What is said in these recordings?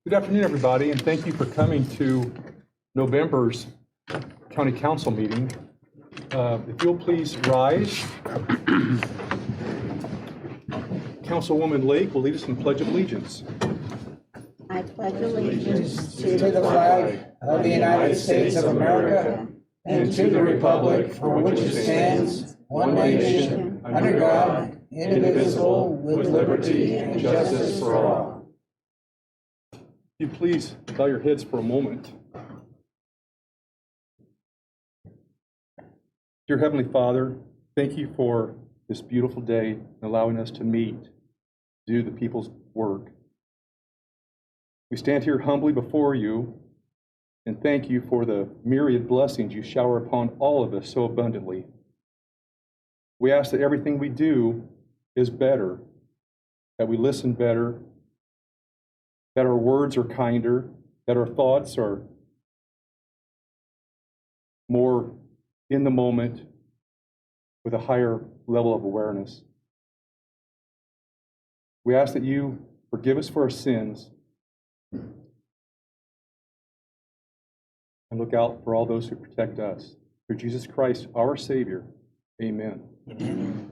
Good afternoon, everybody, and thank you for coming to November's County Council meeting. If you'll please rise. Councilwoman Lake will lead us in Pledge of Allegiance. I pledge allegiance To the flag of the United States of America and to the republic for which it stands, one nation, under God, indivisible, with liberty and justice for all. If you please bow your heads for a moment. Dear Heavenly Father, thank you for this beautiful day and allowing us to meet, do the people's work. We stand here humbly before you and thank you for the myriad blessings you shower upon all of us so abundantly. We ask that everything we do is better, that we listen better, that our words are kinder, that our thoughts are more in the moment with a higher level of awareness. We ask that you forgive us for our sins and look out for all those who protect us. Through Jesus Christ, our Savior. Amen. Amen.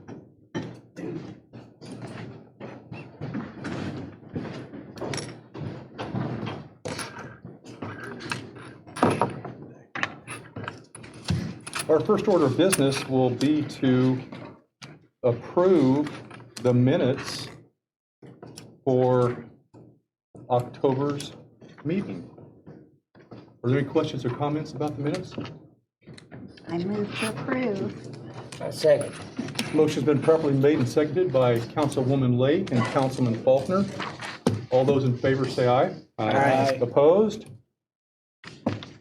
Our first order of business will be to approve the minutes for October's meeting. Are there any questions or comments about the minutes? I move to approve. A second. Motion's been properly made and seconded by Councilwoman Lake and Councilman Faulkner. All those in favor say aye. Aye. Opposed?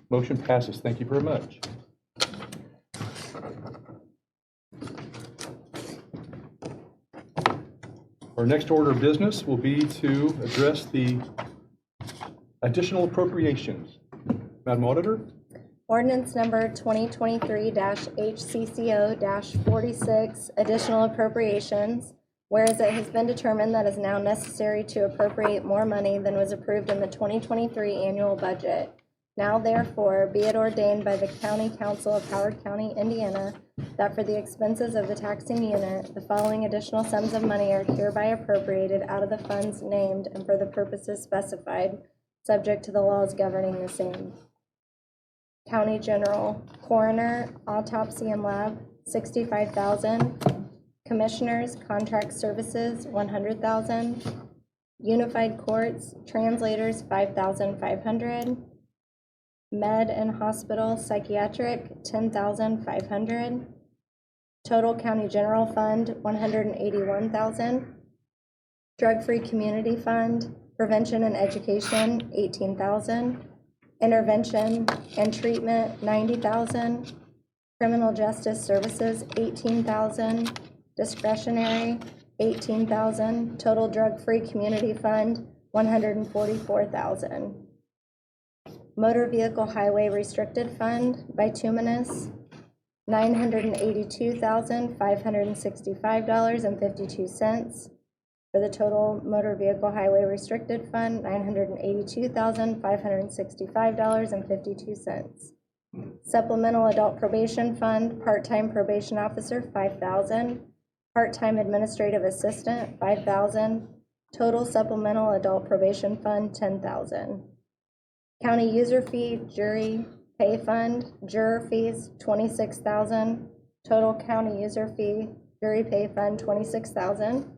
Motion passes. Thank you very much. Our next order of business will be to address the additional appropriations. Madam Auditor? Ordinance number 2023-HCCO-46, additional appropriations. Whereas it has been determined that it is now necessary to appropriate more money than was approved in the 2023 annual budget. Now therefore, be it ordained by the County Council of Howard County, Indiana, that for the expenses of the taxing unit, the following additional sums of money are hereby appropriated out of the funds named and for the purposes specified, subject to the laws governing the same. County General, Coroner, Autopsy and Lab, $65,000. Commissioners, Contract Services, $100,000. Unified Courts, Translators, $5,500. Med and Hospital Psychiatric, $10,500. Total County General Fund, $181,000. Drug-Free Community Fund, Prevention and Education, $18,000. Intervention and Treatment, $90,000. Criminal Justice Services, $18,000. Discretionary, $18,000. Total Drug-Free Community Fund, $144,000. Motor Vehicle Highway Restricted Fund, bituminous, $982,565.52. For the total Motor Vehicle Highway Restricted Fund, $982,565.52. Supplemental Adult Probation Fund, Part-Time Probation Officer, $5,000. Part-Time Administrative Assistant, $5,000. Total Supplemental Adult Probation Fund, $10,000. County User Fee, Jury Pay Fund, Juror Fees, $26,000. Total County User Fee, Jury Pay Fund, $26,000.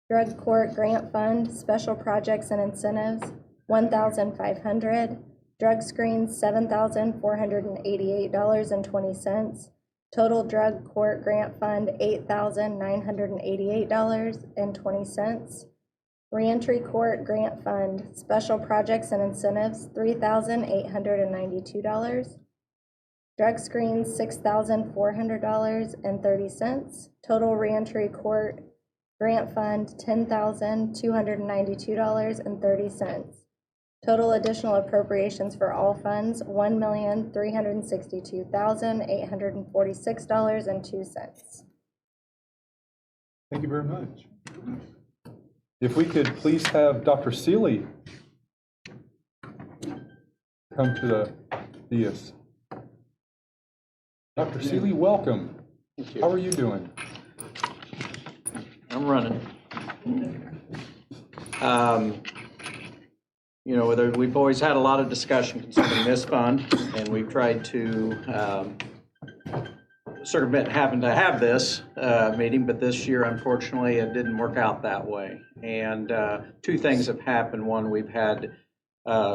Drug Court Grant Fund, Special Projects and Incentives, $1,500. Drug Screens, $7,488.20. Total Drug Court Grant Fund, $8,988.20. Reentry Court Grant Fund, Special Projects and Incentives, $3,892. Drug Screens, $6,400.30. Total Reentry Court Grant Fund, $10,292.30. Total additional appropriations for all funds, $1,362,846.02. Thank you very much. If we could please have Dr. Seeley come to the dais. Dr. Seeley, welcome. How are you doing? I'm running. You know, we've always had a lot of discussion concerning this fund, and we've tried to circumvent having to have this meeting, but this year, unfortunately, it didn't work out that way. And two things have happened. One, we've had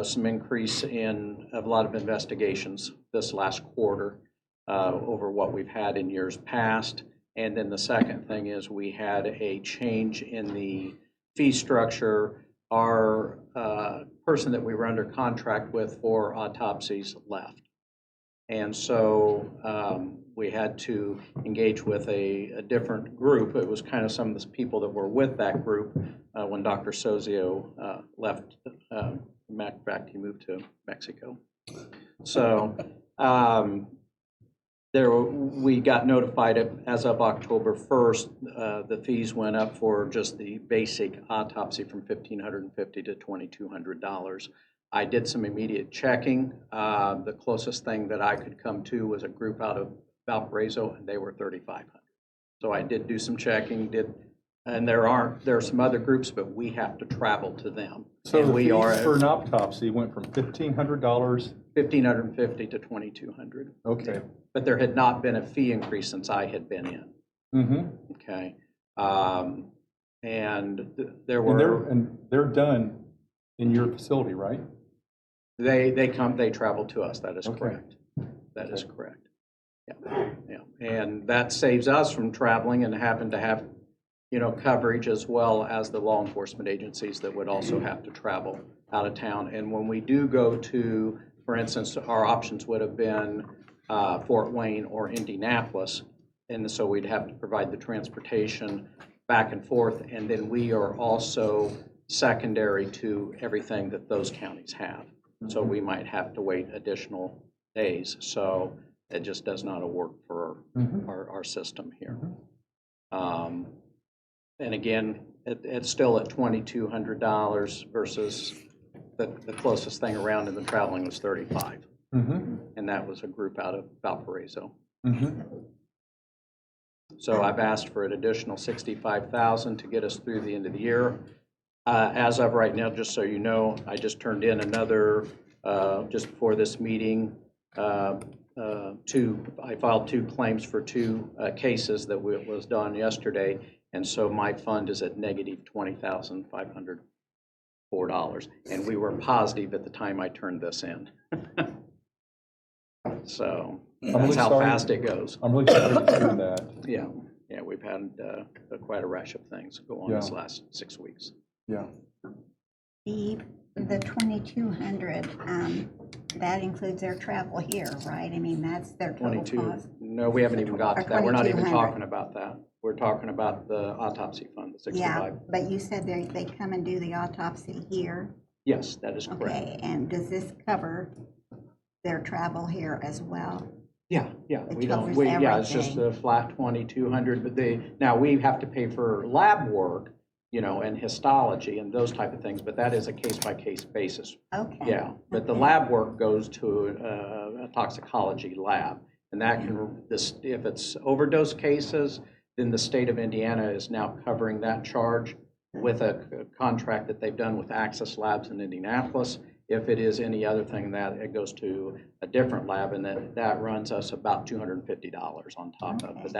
some increase in a lot of investigations this last quarter over what we've had in years past. And then the second thing is we had a change in the fee structure. Our person that we were under contract with for autopsies left. And so we had to engage with a different group. It was kind of some of the people that were with that group when Dr. Sozio left. Back, he moved to Mexico. So we got notified as of October 1st, the fees went up for just the basic autopsy from $1,550 to $2,200. I did some immediate checking. The closest thing that I could come to was a group out of Valparaiso, and they were $3,500. So I did do some checking, and there are some other groups, but we have to travel to them. So and the we fees are for an autopsy went from $1,500. $1,550 to $2,200. Okay. But there had not been a fee increase since I had been in. Mm-hmm. Okay. There were And they're done in your facility, right? they travel to us. That is Okay. correct. That is correct. Yeah. Yeah. And that saves us from traveling and having to have, you know, coverage, as well as the law enforcement agencies that would also have to travel out of town. And when we do go to, for instance, our options would have been Fort Wayne or Indianapolis, and so we'd have to provide the transportation back and forth, and then we are also secondary to everything that those counties have. So we might have to wait additional days. So it just does not work for our system here. And again, it's still at $2,200 versus the closest thing around in the traveling was $35. And that was a group out of Valparaiso. So I've asked for an additional $65,000 to get us through the end of the year. As of right now, just so you know, I just turned in another, just before this meeting, I filed 2 claims for 2 cases that was done yesterday, and so my fund is at negative $20,504, and we were positive at the time I turned this in. So that's really how sorry. fast it goes. I'm really sorry to hear that. Yeah, we've had quite a rash of things go on this last 6 weeks. Yeah. The 2,200, that includes their travel here, right? I mean, that's their total 22. cost. No, we haven't even got Or to that. We're not even 2,200. talking about that. We're talking about the autopsy fund, the 65. Yeah, but you said they come and do the autopsy here. Yes, that is correct. Okay, and does this cover their travel here as well? Yeah, It we don't. covers Yeah, it's just everything. a flat 2,200. But now we have to pay for lab work, you know, and histology and those type of things. But that is a case-by-case basis. Okay. Yeah, but the Okay. lab work goes to a toxicology lab, and that can, if it's overdose cases, then the state of Indiana is now covering that charge with a contract that they've done with Access Labs in Indianapolis. If it is any other thing that it goes to a different lab, and then that runs us about $250 on top of. But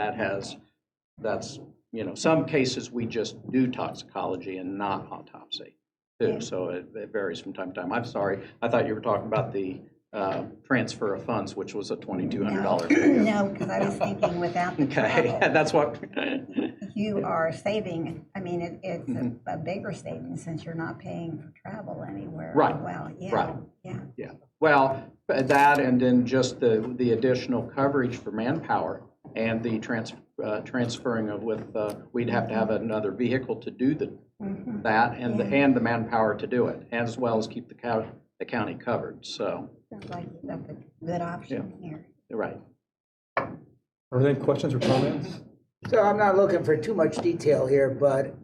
that's, you know, some cases we just do toxicology and not autopsy too. Yeah. So it varies from time to time. I'm sorry, I thought you were talking about the transfer of funds, which was a $2,200 figure. No, because I was thinking without the Okay, travel, that's what. you are saving, I mean, it's a bigger savings since you're not paying for travel anywhere. Right, Well, yeah. right. Yeah. Yeah, well, that and then just the additional coverage for manpower and the transferring of we'd have to have another vehicle to do that and the manpower to do it, as well as keep the county covered, so. Sounds like a good option here. You're right. Are there any questions or comments? So I'm not looking for too much detail here, but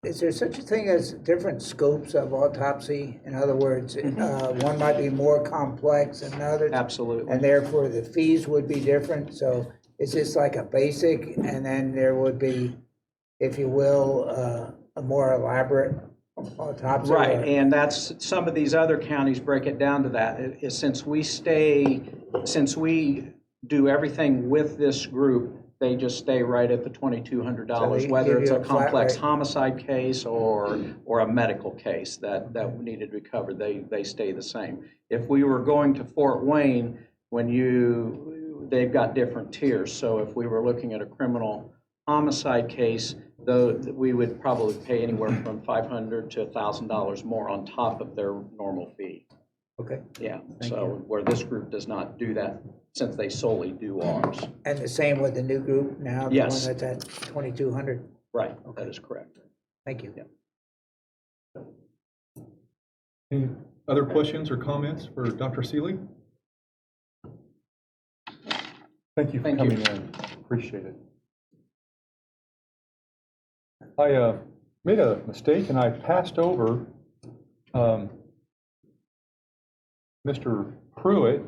is there such a thing as different scopes of autopsy? In other words, one might be more complex than others, Absolutely. and therefore the fees would be different. So is this like a basic, and then there would be, if you will, a more elaborate autopsy? Right, or- and that's, some of these other counties break it down to that. Is since we do everything with this group, they just stay right at the So $2,200, they whether give it's you a a flat complex rate. homicide case or a medical case that needed to be covered, they stay the same. If we were going to Fort Wayne, they've got different tiers, so if we were looking at a criminal homicide case, though, we would probably pay anywhere from $500 to $1,000 more on top of their normal fee. Okay, Yeah, Thank so you. where this group does not do that, since they solely do ours. and the same with the new group now? The one Yes. that's at 2,200? Right, that is correct. Thank you. Any other questions or comments for Dr. Seeley? Thank you for Thank you. coming in. Appreciate it. I made a mistake and I passed over Mr. Pruitt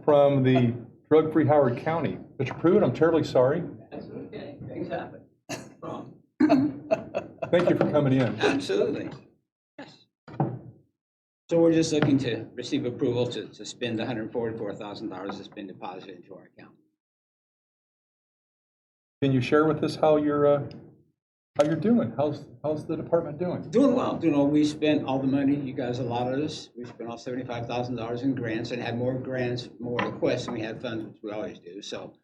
from the drug-free Howard County. Mr. Pruitt, I'm terribly sorry. That's okay, things happen. Thank you for coming in. Absolutely. Yes. So we're just looking to receive approval to spend the $144,000 that's been deposited into our account. Can you share with us how you're doing? How's the department doing? Doing well, we spent all the money you guys allotted us. We spent all $75,000 in grants and had more grants, more requests than we had funds, which we always do. So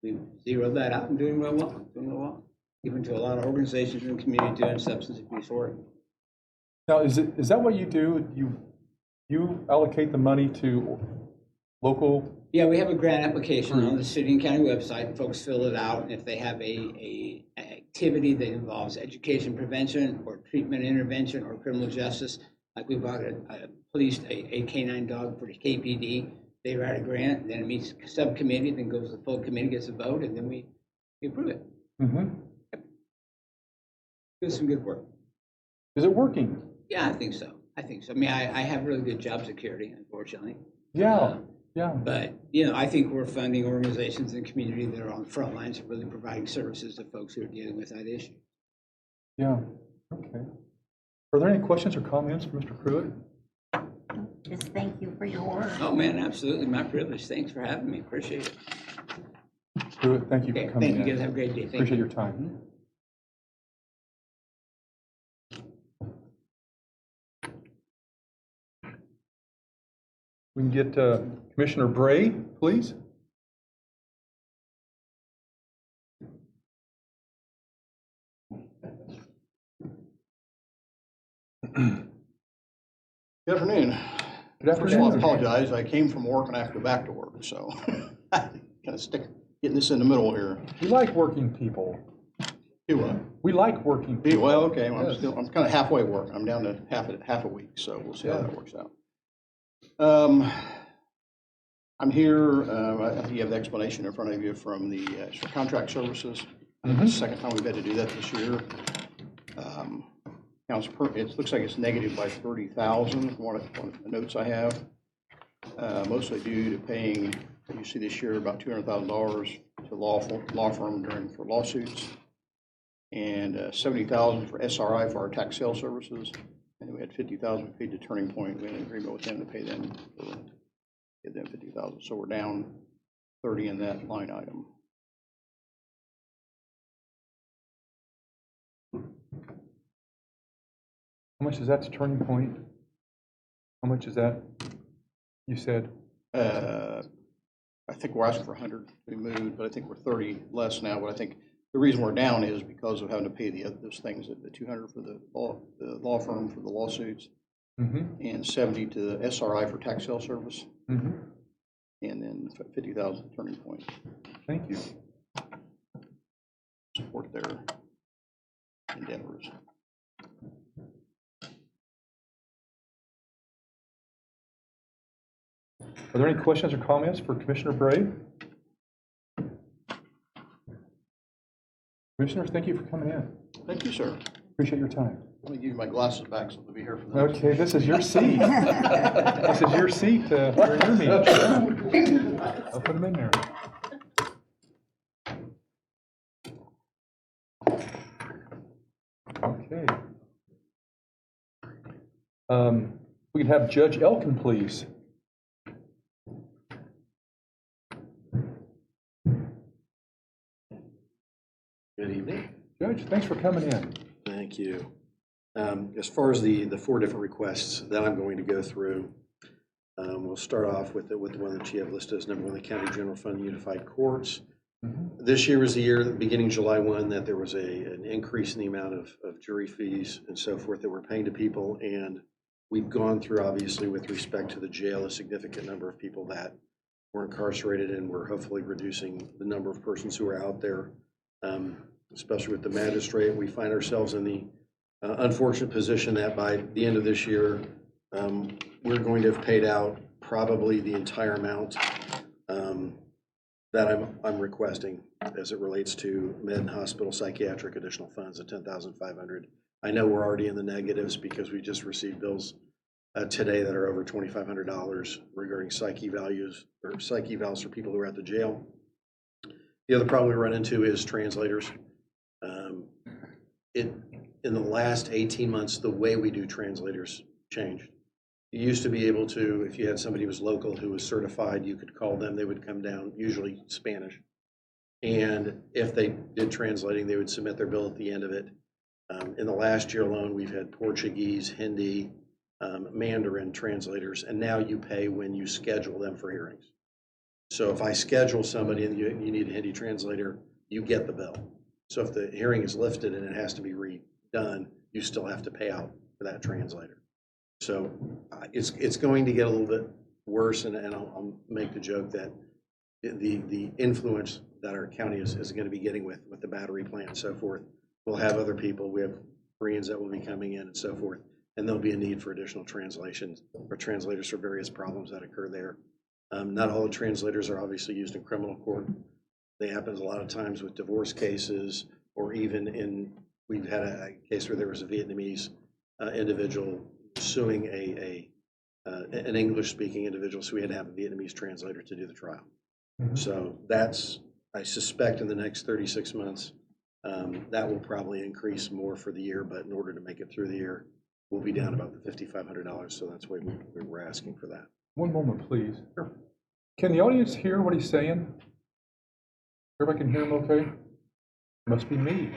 we zeroed that out and doing real well. Even to a lot of organizations in the community doing substance abuse work. Now, is that what you do? You allocate the money to local? Yeah, we have a grant application on the city and county website. Folks fill it out, and if they have an activity that involves education prevention or treatment intervention or criminal justice, like we bought a canine dog for the KPD, they write a grant, then it meets subcommittee, then goes to the full committee, gets a vote, and then we approve it. Mm-hmm. Do some good work. Is it working? Yeah, I think so. I mean, I have really good job security, unfortunately. Yeah, yeah. But, I think we're funding organizations in the community that are on the front lines of really providing services to folks who are dealing with that issue. Yeah, okay. Are there any questions or comments for Mr. Pruitt? Just thank you for your work. Oh, man, absolutely. My privilege. Thanks for having me. Appreciate it. Pruitt, thank you for Okay, coming in. thank you guys. Have a great day. Thank Appreciate you. your time. We can get Commissioner Bray, please. Good afternoon. Good First of all, I afternoon. apologize. I came from work and I have to go back to work, so kind of getting this in the middle here. We like working people. Do what? We like working people. Well, okay, well, Yes. I'm kind of halfway working. I'm down to half a week, so we'll see how Yeah. that works out. I'm here, I think you have the explanation in front of you from the contract services. I think it's the second time we've had to do that this year. It looks like it's negative by 30,000, one of the notes I have. Mostly due to paying, you see this year, about $200,000 to law firm for lawsuits, and 70,000 for SRI for our tax sale services, and we had 50,000 paid to Turning Point. We had an agreement with them to pay them give them 50,000. So we're down 30 in that line item. How much is that to Turning Point? How much is that, you said? I think we're asking for 100 to be moved, but I think we're 30 less now. But I think the reason we're down is because of having to pay those things, the 200 for the law firm for the lawsuits, Mm-hmm. and 70 to the SRI for tax sale service, Mm-hmm. and then 50,000 Turning Point Thank you. support their endeavors. Are there any questions or comments for Commissioner Bray? Commissioners, thank you for coming in. Thank you, sir. Appreciate your time. Let me give you my glasses back so they'll be here for the next. Okay, this is your seat. This is your seat for your meeting. I'll put them in there. Okay. We can have Judge Elkin, please. Good evening. Judge, thanks for coming in. Thank you. As far as the 4 different requests that I'm going to go through, we'll start off with the one that you have listed as number 1, the County General Fund Unified Courts. This year was the year, beginning July 1, that there was an increase in the amount of jury fees and so forth that we're paying to people. And we've gone through, obviously, with respect to the jail, a significant number of people that were incarcerated, and we're hopefully reducing the number of persons who are out there, especially with the magistrate. We find ourselves in the unfortunate position that by the end of this year, we're going to have paid out probably the entire amount that I'm requesting as it relates to med and hospital psychiatric additional funds of $10,500. I know we're already in the negatives because we just received bills today that are over $2,500 regarding psyche values or psyche values for people who are at the jail. The other problem we run into is translators. In the last 18 months, the way we do translators changed. You used to be able to, if you had somebody who was local who was certified, you could call them, they would come down, usually Spanish. And if they did translating, they would submit their bill at the end of it. In the last year alone, we've had Portuguese, Hindi, Mandarin translators, and now you pay when you schedule them for hearings. So if I schedule somebody and you need a Hindi translator, you get the bill. So if the hearing is lifted and it has to be redone, you still have to pay out for that translator. So it's going to get a little bit worse, and I'll make the joke that the influence that our county is going to be getting with the battery plant and so forth, we'll have other people. We have Koreans that will be coming in and so forth, and there'll be a need for additional translations or translators for various problems that occur there. Not all the translators are obviously used in criminal court. They happen a lot of times with divorce cases, or even we've had a case where there was a Vietnamese individual suing an English-speaking individual, so we had to have a Vietnamese translator to do the trial. So that's, I suspect in the next 36 months, that will probably increase more for the year, but in order to make it through the year, we'll be down about the $5,500, so that's why we're asking for that. One moment, please. Can the audience hear what he's saying? Everybody can hear him okay? Must be me.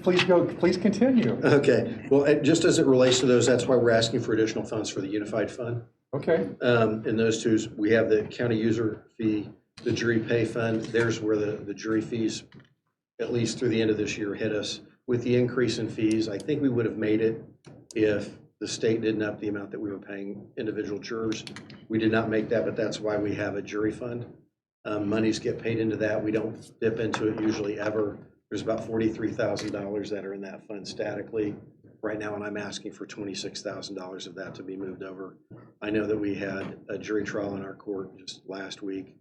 Please continue. Okay, well, just as it relates to those, that's why we're asking for additional funds for the Unified Fund. Okay. In those two, we have the county user fee, the jury pay fund. There's where the jury fees, at least through the end of this year, hit us. With the increase in fees, I think we would have made it if the state didn't up the amount that we were paying individual jurors. We did not make that, but that's why we have a jury fund. Monies get paid into that. We don't dip into it usually ever. There's about $43,000 that are in that fund statically right now, and I'm asking for $26,000 of that to be moved over. I know that we had a jury trial in our court just last week.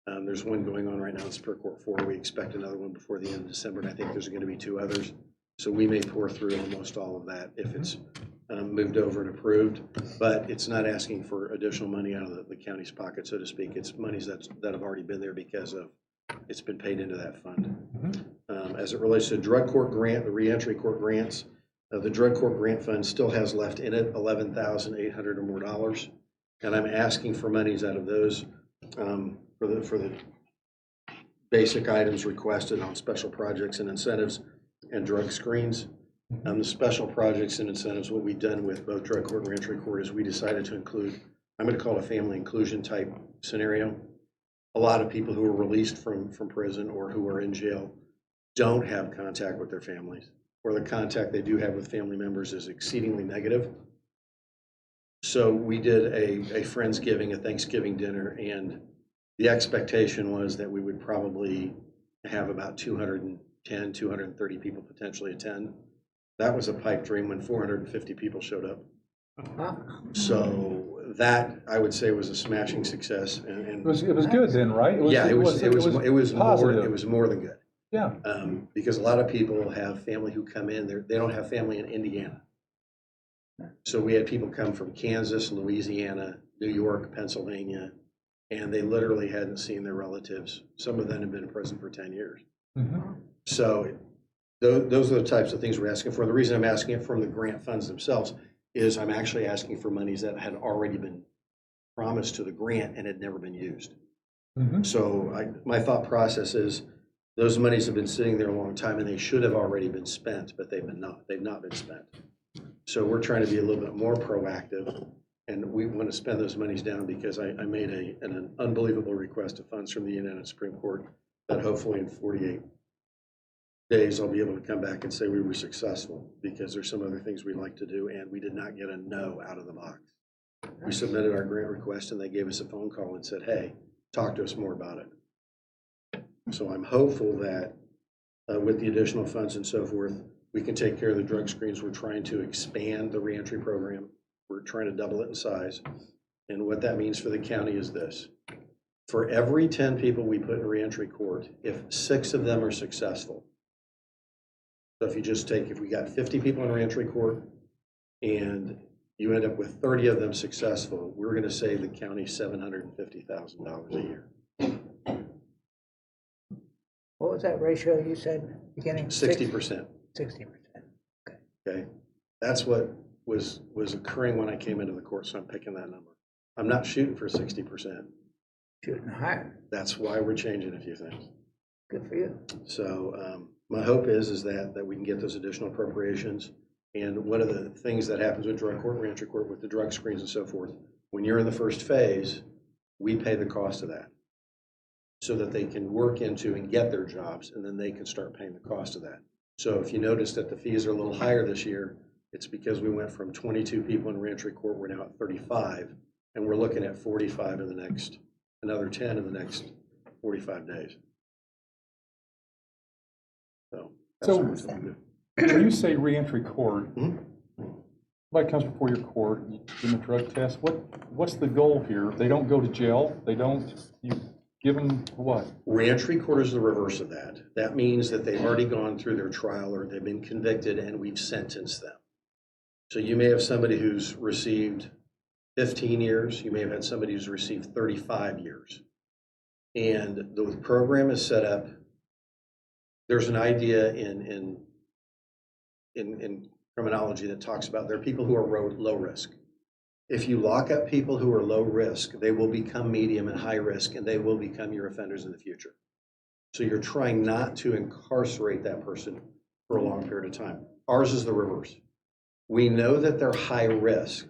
There's one going on right now in Superior Court 4. We expect another one before the end of December, and I think there's going to be 2 others. So we may pour through almost all of that if it's moved over and approved, but it's not asking for additional money out of the county's pocket, so to speak. It's monies that have already been there because of it's been paid into that fund. As it relates to the drug court grant, the reentry court grants, the drug court grant fund still has left in it $11,800 or more dollars, and I'm asking for monies out of those for the basic items requested on special projects and incentives and drug screens. The special projects and incentives, what we've done with both drug court and reentry court is we decided to include, I'm going to call it a family inclusion type scenario. A lot of people who are released from prison or who are in jail don't have contact with their families, or the contact they do have with family members is exceedingly negative. So we did a Friendsgiving, a Thanksgiving dinner, and the expectation was that we would probably have about 210, 230 people potentially attend. That was a pipe dream when 450 people showed up. So that, I would say, was a smashing success. And It was good then, right? yeah, it was positive. more than good. Yeah. Because a lot of people have family who come in, they don't have family in Indiana. So we had people come from Kansas, Louisiana, New York, Pennsylvania, and they literally hadn't seen their relatives. Some of them have been in prison for 10 years. So those are the types of things we're asking for. The reason I'm asking it from the grant funds themselves is I'm actually asking for monies that had already been promised to the grant and had never been used. So my thought process is those monies have been sitting there a long time and they should have already been spent, but they've not been spent. So we're trying to be a little bit more proactive, and we want to spend those monies down because I made an unbelievable request of funds from the Indiana Supreme Court that hopefully in 48 days I'll be able to come back and say we were successful, because there's some other things we'd like to do and we did not get a no out of the box. We submitted our grant request and they gave us a phone call and said, hey, talk to us more about it. So I'm hopeful that with the additional funds and so forth, we can take care of the drug screens. We're trying to expand the reentry program. We're trying to double it in size. And what that means for the county is this. For every 10 people we put in reentry court, if 6 of them are successful, so if you just take, if we got 50 people in reentry court and you end up with 30 of them successful, we're going to save the county $750,000 a year. What was that ratio you said beginning? 60%. 60%. Okay, that's what was occurring when I came into the court, so I'm picking that number. I'm not shooting for 60%. Shooting higher. That's why we're changing a few things. Good for you. So my hope is that we can get those additional appropriations. And one of the things that happens with drug court, reentry court, with the drug screens and so forth, when you're in the first phase, we pay the cost of that so that they can work into and get their jobs, and then they can start paying the cost of that. So if you notice that the fees are a little higher this year, it's because we went from 22 people in reentry court, we're now at 35, and we're looking at 45 in the next, another 10 in the next 45 days. So that's So- what we're trying to do. When you say reentry court, Mhm. somebody comes before your court, you give them a drug test, what's the goal here? They don't go to jail, you give them what? Reentry court is the reverse of that. That means that they've already gone through their trial or they've been convicted and we've sentenced them. So you may have somebody who's received 15 years, you may have had somebody who's received 35 years. And the program is set up, there's an idea in criminology that talks about there are people who are low risk. If you lock up people who are low risk, they will become medium and high risk, and they will become your offenders in the future. So you're trying not to incarcerate that person for a long period of time. Ours is the reverse. We know that they're high risk,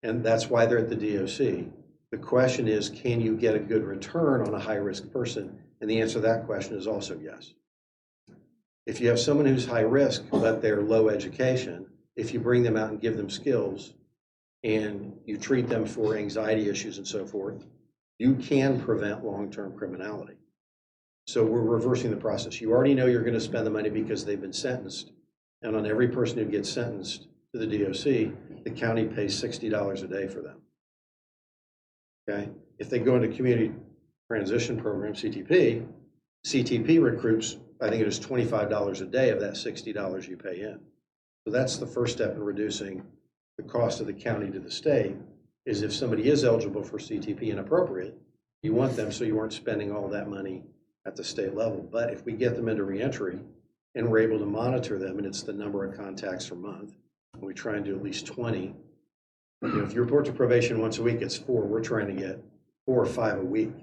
and that's why they're at the DOC. The question is, can you get a good return on a high risk person? And the answer to that question is also yes. If you have someone who's high risk, but they're low education, if you bring them out and give them skills, and you treat them for anxiety issues and so forth, you can prevent long-term criminality. So we're reversing the process. You already know you're going to spend the money because they've been sentenced. And on every person who gets sentenced to the DOC, the county pays $60 a day for them. Okay? If they go into community transition program, CTP recruits, I think it is $25 a day of that $60 you pay in. So that's the first step in reducing the cost of the county to the state, is if somebody is eligible for CTP and appropriate, you want them so you aren't spending all that money at the state level. But if we get them into reentry and we're able to monitor them, and it's the number of contacts per month, and we try and do at least 20. If you report to probation once a week, it's 4. We're trying to get 4 or 5 a week.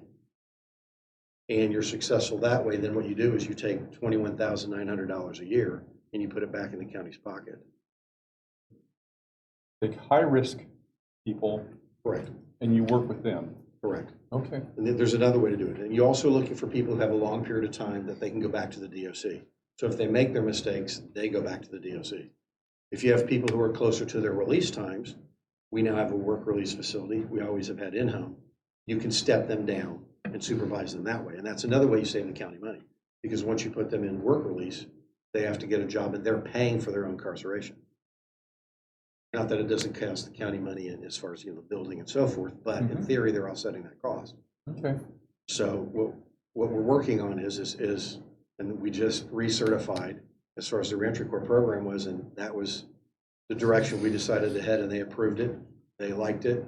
And you're successful that way, then what you do is you take $21,900 a year and you put it back in the county's pocket. Take high-risk people Correct. and you work with them. Correct. Okay. And then there's another way to do it. And you're also looking for people who have a long period of time that they can go back to the DOC. So if they make their mistakes, they go back to the DOC. If you have people who are closer to their release times, we now have a work release facility. We always have had in-home. You can step them down and supervise them that way. And that's another way you save the county money. Because once you put them in work release, they have to get a job and they're paying for their own incarceration. Not that it doesn't cost the county money in as far as building and so forth, but in theory, they're offsetting that cost. Okay. So what we're working on is And we just recertified as far as the reentry corps program was, and that was the direction we decided to head, and they approved it. They liked it.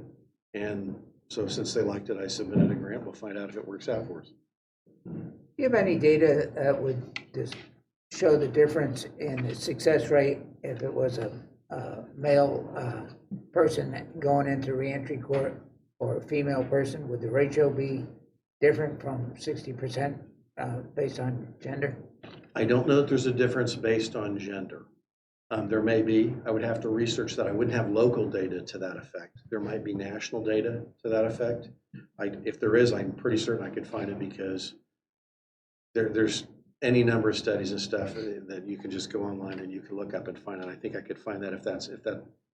And so since they liked it, I submitted a grant. We'll find out if it works out for us. Do you have any data that would just show the difference in the success rate if it was a male person going into reentry court or a female person? Would the ratio be different from 60% based on gender? I don't know that there's a difference based on gender. There may be. I would have to research that. I wouldn't have local data to that effect. There might be national data to that effect. If there is, I'm pretty certain I could find it, because there's any number of studies and stuff that you can just go online and you can look up and find it. I think I could find that if that's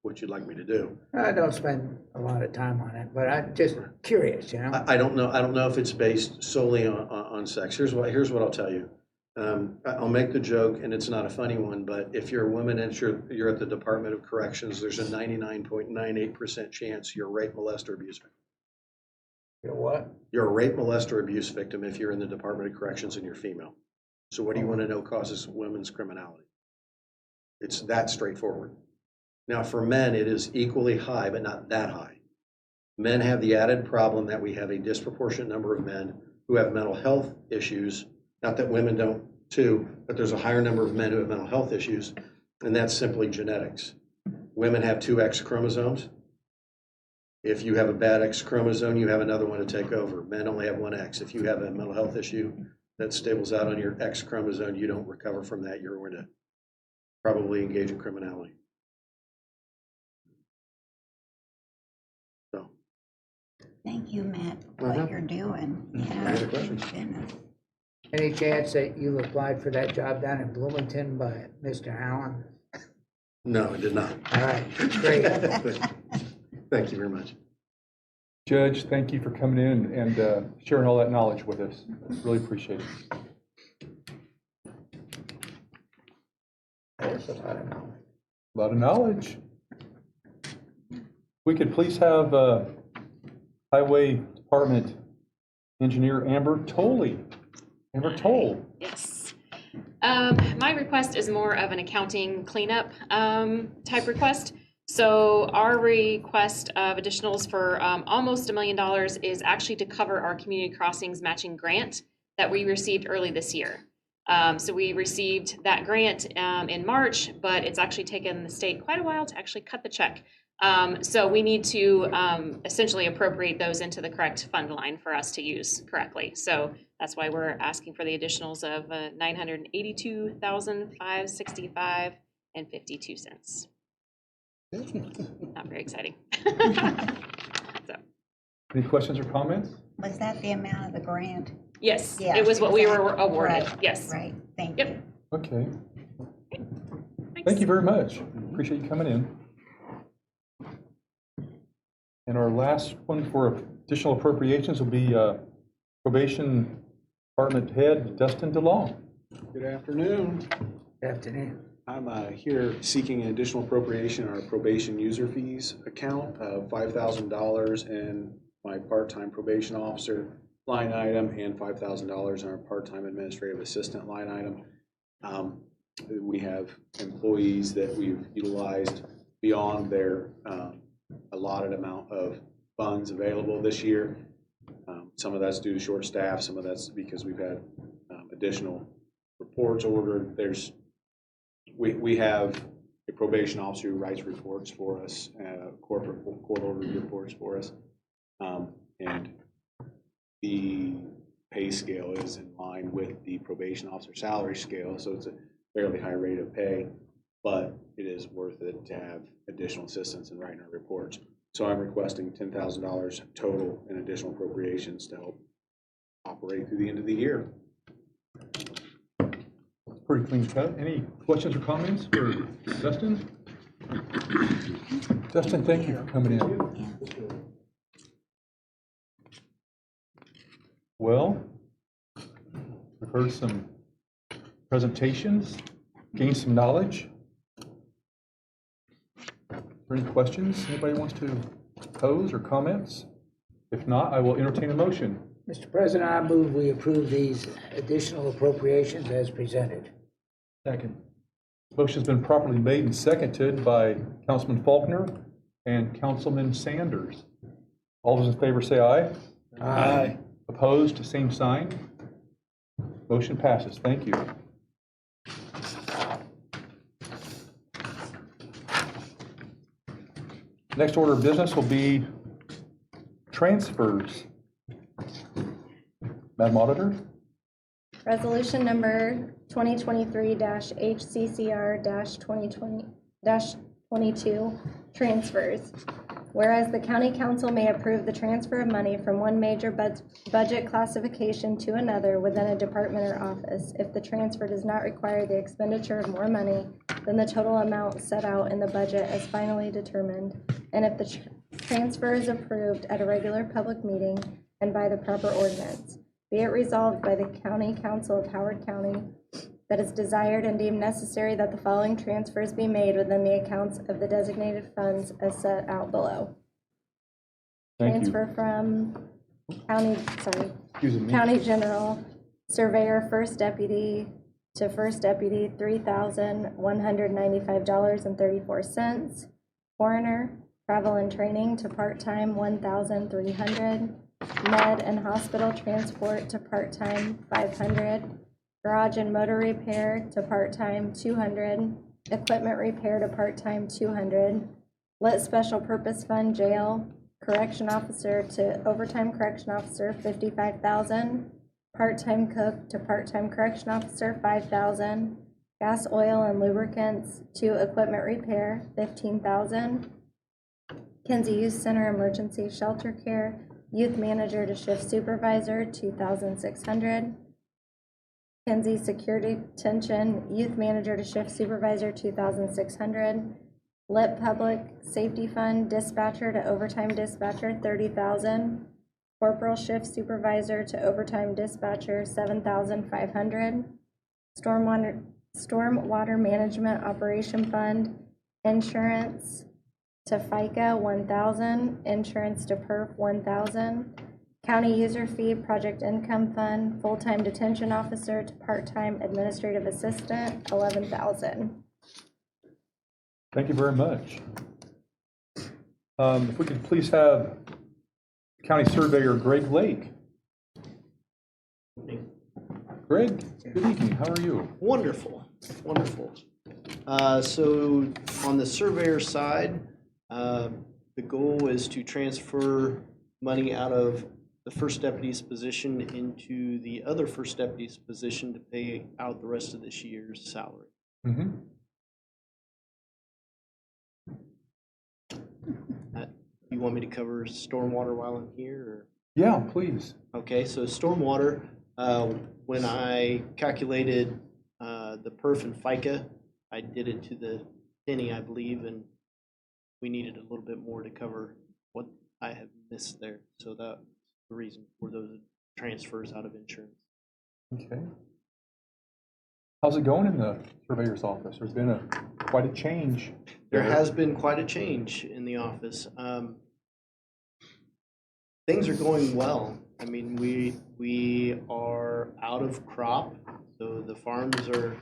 what you'd like me to do. I don't spend a lot of time on it, but I'm just curious, you know? I don't know. I don't know if it's based solely on sex. Here's what I'll tell you. I'll make the joke, and it's not a funny one, but if you're a woman and you're at the Department of Corrections, there's a 99.98% chance you're a rape, molest, or abuse victim. You know what? You're a rape, molest, or abuse victim if you're in the Department of Corrections and you're female. So what do you want to know causes women's criminality? It's that straightforward. Now, for men, it is equally high, but not that high. Men have the added problem that we have a disproportionate number of men who have mental health issues. Not that women don't too, but there's a higher number of men who have mental health issues, and that's simply genetics. Women have 2 X chromosomes. If you have a bad X chromosome, you have another one to take over. Men only have 1 X. If you have a mental health issue that stables out on your X chromosome, you don't recover from that. You're going to probably engage in criminality. So. Thank you, Matt, for what you're doing. Yeah. Any other questions? Goodness. Any chance that you applied for that job down in Bloomington by Mr. Allen? No, I did not. All right, great. Thank you very much. Judge, thank you for coming in and sharing all that knowledge with us. Really appreciate it. That's a lot of knowledge. A lot of knowledge. We could please have Highway Department Engineer Amber Tolley. Amber Toll. Yes. My request is more of an accounting cleanup type request. So our request of additionals for almost $1 million is actually to cover our community crossings matching grant that we received early this year. So we received that grant in March, but it's actually taken the state quite a while to actually cut the check. So we need to essentially appropriate those into the correct fund line for us to use correctly. So that's why we're asking for the additionals of $982,565.52. Not very exciting. So, Any questions or comments? Was that the amount of the grant? yes, Yes, it was what we were exactly. awarded. Right, Yes. Right, thank Yep. you. Okay. Thanks. Thank you very much. Appreciate you coming in. And our last one for additional appropriations will be Probation Department Head Dustin DeLong. Good afternoon. Good afternoon. I'm here seeking an additional appropriation in our probation user fees account of $5,000 in my part-time probation officer line item and $5,000 in our part-time administrative assistant line item. We have employees that we've utilized beyond their allotted amount of funds available this year. Some of that's due to short staff, some of that's because we've had additional reports ordered. We have a probation officer who writes reports for us, court-ordered reports for us, and the pay scale is in line with the probation officer salary scale, so it's a fairly high rate of pay, but it is worth it to have additional assistance in writing our reports. So I'm requesting $10,000 total in additional appropriations to help operate through the end of the year. Pretty clean cut. Any questions or comments for Dustin? Dustin, thank you for coming in. Well, we've heard some presentations, gained some knowledge. Are there any questions anybody wants to pose or comments? If not, I will entertain a motion. Mr. President, I move we approve these additional appropriations as presented. Second. Motion's been properly made and seconded by Councilman Faulkner and Councilman Sanders. All those in favor say aye. Aye. Opposed, same sign. Motion passes. Thank you. Next order of business will be transfers. Madam Auditor? Resolution number 2023-HCCR-2020-22, transfers. Whereas the county council may approve the transfer of money from one major budget classification to another within a department or office if the transfer does not require the expenditure of more money than the total amount set out in the budget as finally determined, and if the transfer is approved at a regular public meeting and by the proper ordinance. Be it resolved by the County Council of Howard County that is desired and deemed necessary that the following transfers be made within the accounts of the designated funds as set out below. Thank you. Transfer from county general surveyor first deputy to first deputy, $3,195.34. Coroner travel and training to part-time, $1,300. Med and hospital transport to part-time, $500. Garage and motor repair to part-time, $200. Equipment repair to part-time, $200. Lit special purpose fund jail correction officer to overtime correction officer, $55,000. Part-time cook to part-time correction officer, $5,000. Gas, oil, and lubricants to equipment repair, $15,000. Kinsey Youth Center emergency shelter care youth manager to shift supervisor, $2,600. Kinsey Security Detention youth manager to shift supervisor, $2,600. Lit Public Safety Fund dispatcher to overtime dispatcher, $30,000. Corporal shift supervisor to overtime dispatcher, $7,500. Stormwater Management Operation Fund insurance to FICA, $1,000. Insurance to PERF, $1,000. County user fee project income fund full-time detention officer to part-time administrative assistant, $11,000. Thank you very much. If we could please have County Surveyor Greg Lake. Greg, good evening. How are you? Wonderful, wonderful. So on the surveyor side, the goal is to transfer money out of the first deputy's position into the other first deputy's position to pay out the rest of this year's salary. Mm-hmm. You want me to cover stormwater while I'm here? Or? Yeah, please. Okay, so stormwater, when I calculated the PERF and FICA, I did it to the penny, I believe, and we needed a little bit more to cover what I have missed there. So that's the reason for those transfers out of insurance. Okay. How's it going in the surveyor's office? There's been quite a change. There has been quite a change in the office. Things are going well. I mean, we are out of crop, so the farms are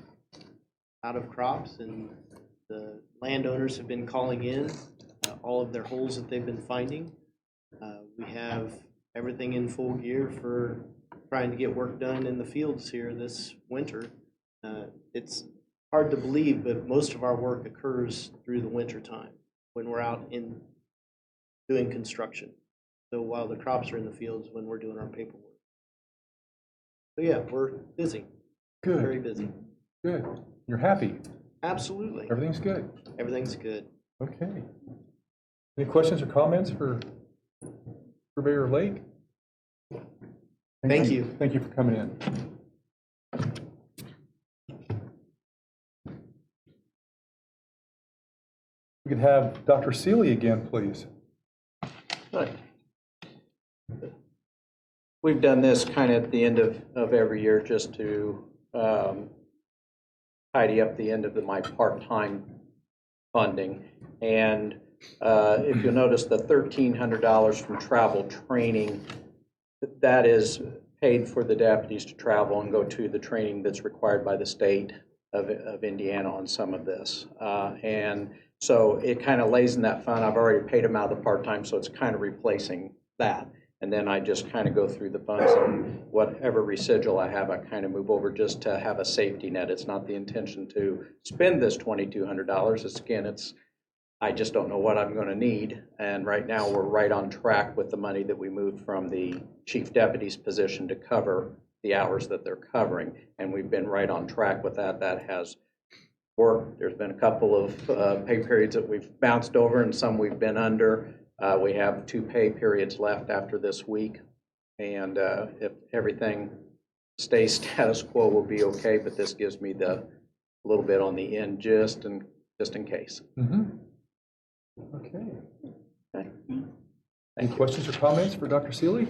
out of crops, and the landowners have been calling in all of their holes that they've been finding. We have everything in full gear for trying to get work done in the fields here this winter. It's hard to believe, but most of our work occurs through the winter time when we're out in doing construction. So while the crops are in the fields, when we're doing our paperwork. So yeah, we're busy. Good. Very busy. Good. You're happy? Absolutely. Everything's good? Everything's good. Okay. Any questions or comments for Surveyor Lake? Thank you. Thank you for coming in. We could have Dr. Seeley again, please. Right. We've done this kind of at the end of every year just to tidy up the end of my part-time funding. And if you'll notice, the $1,300 from travel training that is paid for the deputies to travel and go to the training that's required by the state of Indiana on some of this. And so it kind of lays in that fund. I've already paid them out of the part-time, so it's kind of replacing that. And then I just kind of go through the funds, and whatever residual I have, I kind of move over just to have a safety net. It's not the intention to spend this $2,200. I just don't know what I'm going to need. And right now, we're right on track with the money that we moved from the chief deputy's position to cover the hours that they're covering. And we've been right on track with that. That has worked. There's been a couple of pay periods that we've bounced over and some we've been under. We have 2 pay periods left after this week. And if everything stays status quo, we'll be okay. But this gives me the little bit on the end just in case. Okay. Okay. Any questions or comments for Dr. Seeley?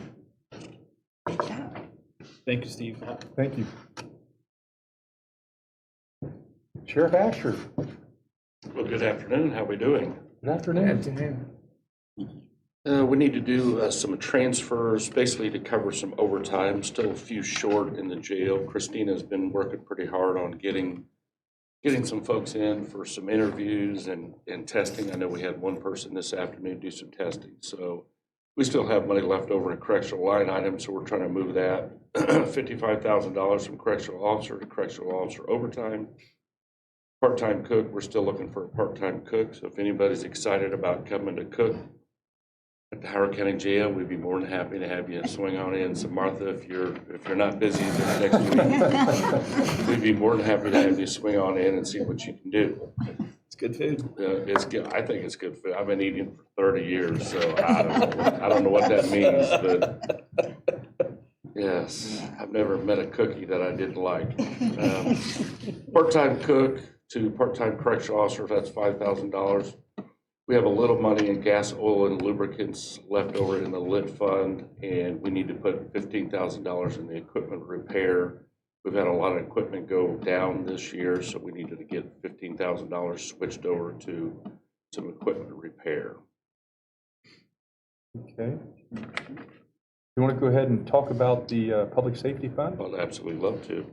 Good job. Thank you, Steve. Thank you. Sheriff Asher, Well, good afternoon. How are we doing? good afternoon. Afternoon. We need to do some transfers, basically to cover some overtime, still a few short in the jail. Christina's been working pretty hard on getting some folks in for some interviews and testing. I know we had one person this afternoon do some testing. So we still have money left over in correctional line items, so we're trying to move that $55,000 from correctional officer to correctional officer overtime. Part-time cook, we're still looking for a part-time cook. So if anybody's excited about coming to cook at the Howard County Jail, we'd be more than happy to have you swing on in. So Martha, if you're not busy this next week, we'd be more than happy to have you swing on in and see what you can do. It's good food. It's good. I think it's good food. I've been eating for 30 years, so I don't know what that means, but yes, I've never met a cookie that I didn't like. Part-time cook to part-time correctional officer, that's $5,000. We have a little money in gas, oil, and lubricants left over in the lit fund, and we need to put $15,000 in the equipment repair. We've had a lot of equipment go down this year, so we needed to get $15,000 switched over to some equipment repair. Okay. You want to go ahead and talk about the public safety fund? I'd absolutely love to.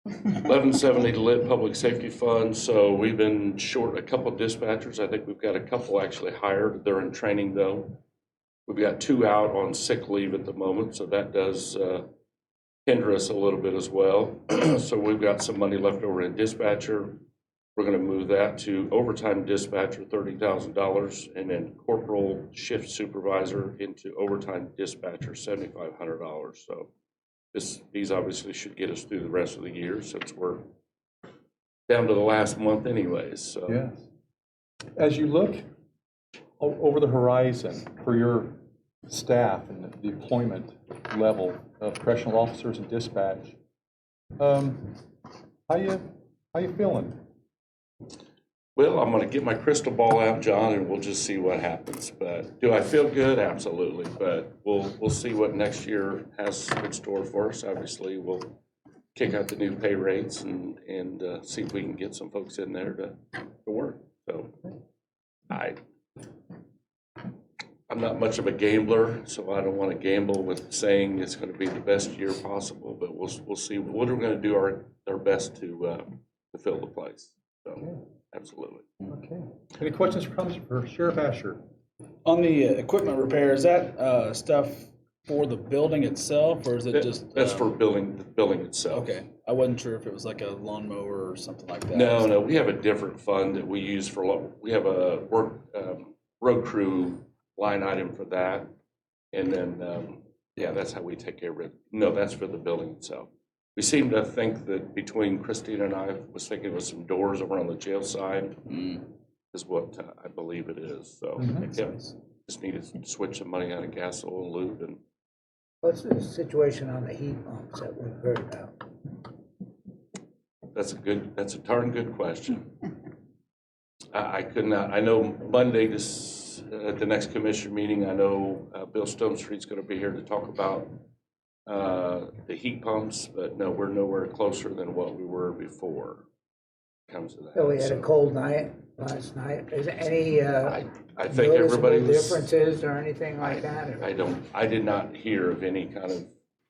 1170 lit public safety fund. So we've been short a couple of dispatchers. I think we've got a couple actually hired. They're in training though. We've got 2 out on sick leave at the moment, so that does hinder us a little bit as well. So we've got some money left over in dispatcher. We're going to move that to overtime dispatcher, $30,000, and then corporal shift supervisor into overtime dispatcher, $7,500. So these obviously should get us through the rest of the year since we're down to the last month anyways. So. Yes. As you look over the horizon for your staff and the deployment level of correctional officers and dispatch, how you feeling? Well, I'm going to get my crystal ball out, John, and we'll just see what happens. But do I feel good? Absolutely. But we'll see what next year has in store for us. Obviously, we'll kick out the new pay rates and see if we can get some folks in there to work. So I'm not much of a gambler, so I don't want to gamble with saying it's going to be the best year possible. But we'll see. What are we going to do our best to fill the place? So. Absolutely. Okay. Any questions or comments for Sheriff Asher? On the equipment repair, is that stuff for the building itself, or is it just? That's for the building itself. Okay, I wasn't sure if it was like a lawnmower or something like that. No, we have a different fund that we use for, we have a road crew line item for that. And then, yeah, that's how we take care of it. No, that's for the building itself. We seem to think that between Christina and I was thinking it was some doors over on the jail side is what I believe it is. So yeah, just needed to switch some money out of gas, oil, and lube. And What's the situation on the heat pumps that we've heard about? that's a darn good question. I could not, I know Monday at the next commission meeting, I know Bill Stonestreet's going to be here to talk about the heat pumps, but no, we're nowhere closer than what we were before. comes to that. So we had a So cold night last night. Is there any I think noticeable everybody was. differences or anything like that? or- I did not hear of any kind of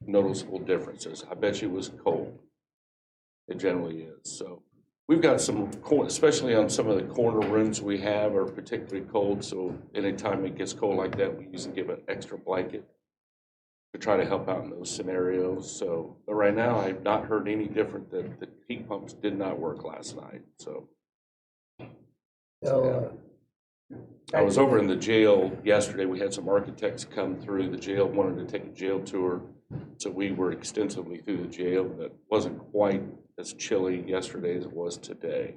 noticeable differences. I bet you it was cold. It generally is. So we've got some, especially on some of the corner rooms we have are particularly cold. So anytime it gets cold like that, we usually give an extra blanket to try to help out in those scenarios. So, but right now, I've not heard any different that the heat pumps did not work last night. So So, I was over in the jail yesterday. We had some architects come through the jail, wanted to take a jail tour. So we were extensively through the jail. That wasn't quite as chilly yesterday as it was today.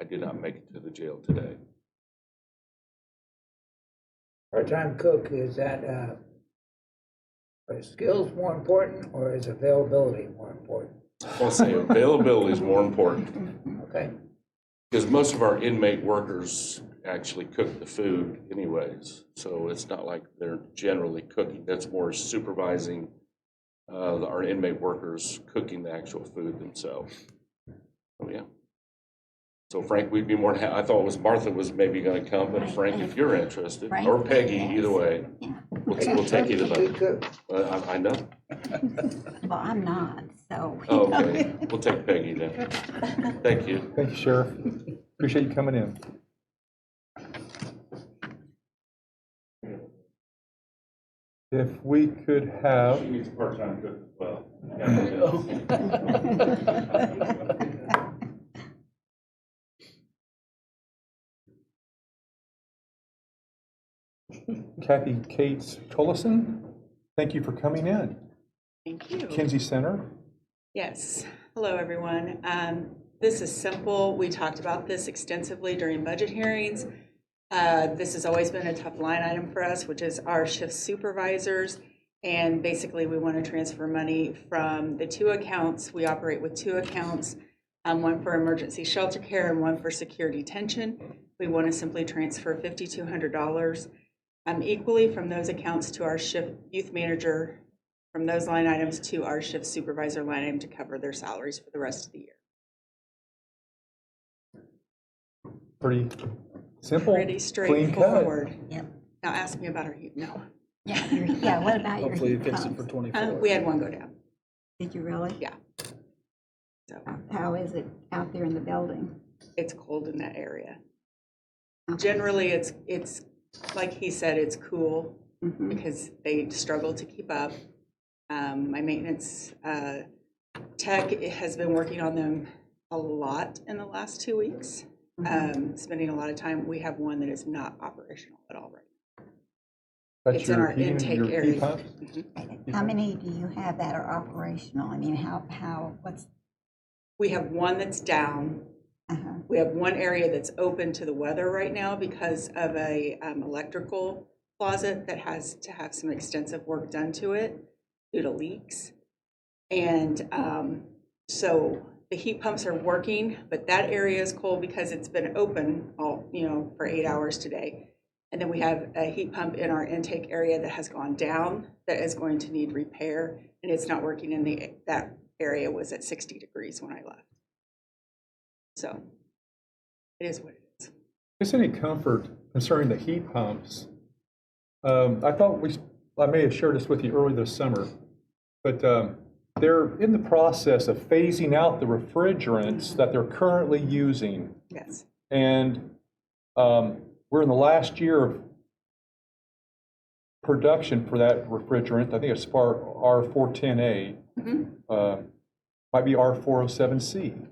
I did not make it to the jail today. part-time cook, is that, are skills more important or is availability more important? I'll say availability is more important Okay, because most of our inmate workers actually cook the food anyways. So it's not like they're generally cooking. That's more supervising our inmate workers cooking the actual food themselves. Oh, yeah. So Frank, we'd be more than I thought it was Martha was maybe going to come, but Frank, if you're interested, or Peggy, either way, we'll take either Good of cook. them. I know. Well, I'm not, so. Oh, okay, we'll take Peggy then. Thank you. Thank you, Sheriff. Appreciate you coming in. If we could have, needs a part-time cook as well. Kathy Cates Collison, thank you for coming in. Thank you. Kinsey Center. Yes. Hello, everyone. This is simple. We talked about this extensively during budget hearings. This has always been a tough line item for us, which is our shift supervisors. And basically, we want to transfer money from the two accounts. We operate with two accounts, one for emergency shelter care and one for secure detention. We want to simply transfer $5,200 equally from those accounts to our shift youth manager, from those line items to our shift supervisor line item to cover their salaries for the rest of the year. Pretty simple. Pretty clean cut. straightforward. Yep. Now ask me about our heat. No. Yeah, what about your Hopefully heat you fix it pumps? for 24. We had one go down. Did you really? Yeah. So How is it out there in the building? it's cold in that area. Okay. Generally, it's like he said, it's cool Mhm. because they struggle to keep up. My maintenance tech has been working on them a lot in the last 2 weeks, spending a lot of time. We have one that is not operational at all right now. That's It's in your our heating, intake your area. heat pumps? How many do you have that are operational? I mean, what's, We have one that's down. uh-huh. We have one area that's open to the weather right now because of a electrical closet that has to have some extensive work done to it due to leaks. And so the heat pumps are working, but that area is cold because it's been open all, for 8 hours today. And then we have a heat pump in our intake area that has gone down that is going to need repair, and it's not working in that area was at 60 degrees when I left. So it is what it is. Just any comfort concerning the heat pumps. I thought I may have shared this with you earlier this summer, but they're in the process of phasing out the refrigerants that they're currently using. Yes. And we're in the last year of production for that refrigerant. I think it's R410A. Might be R407C.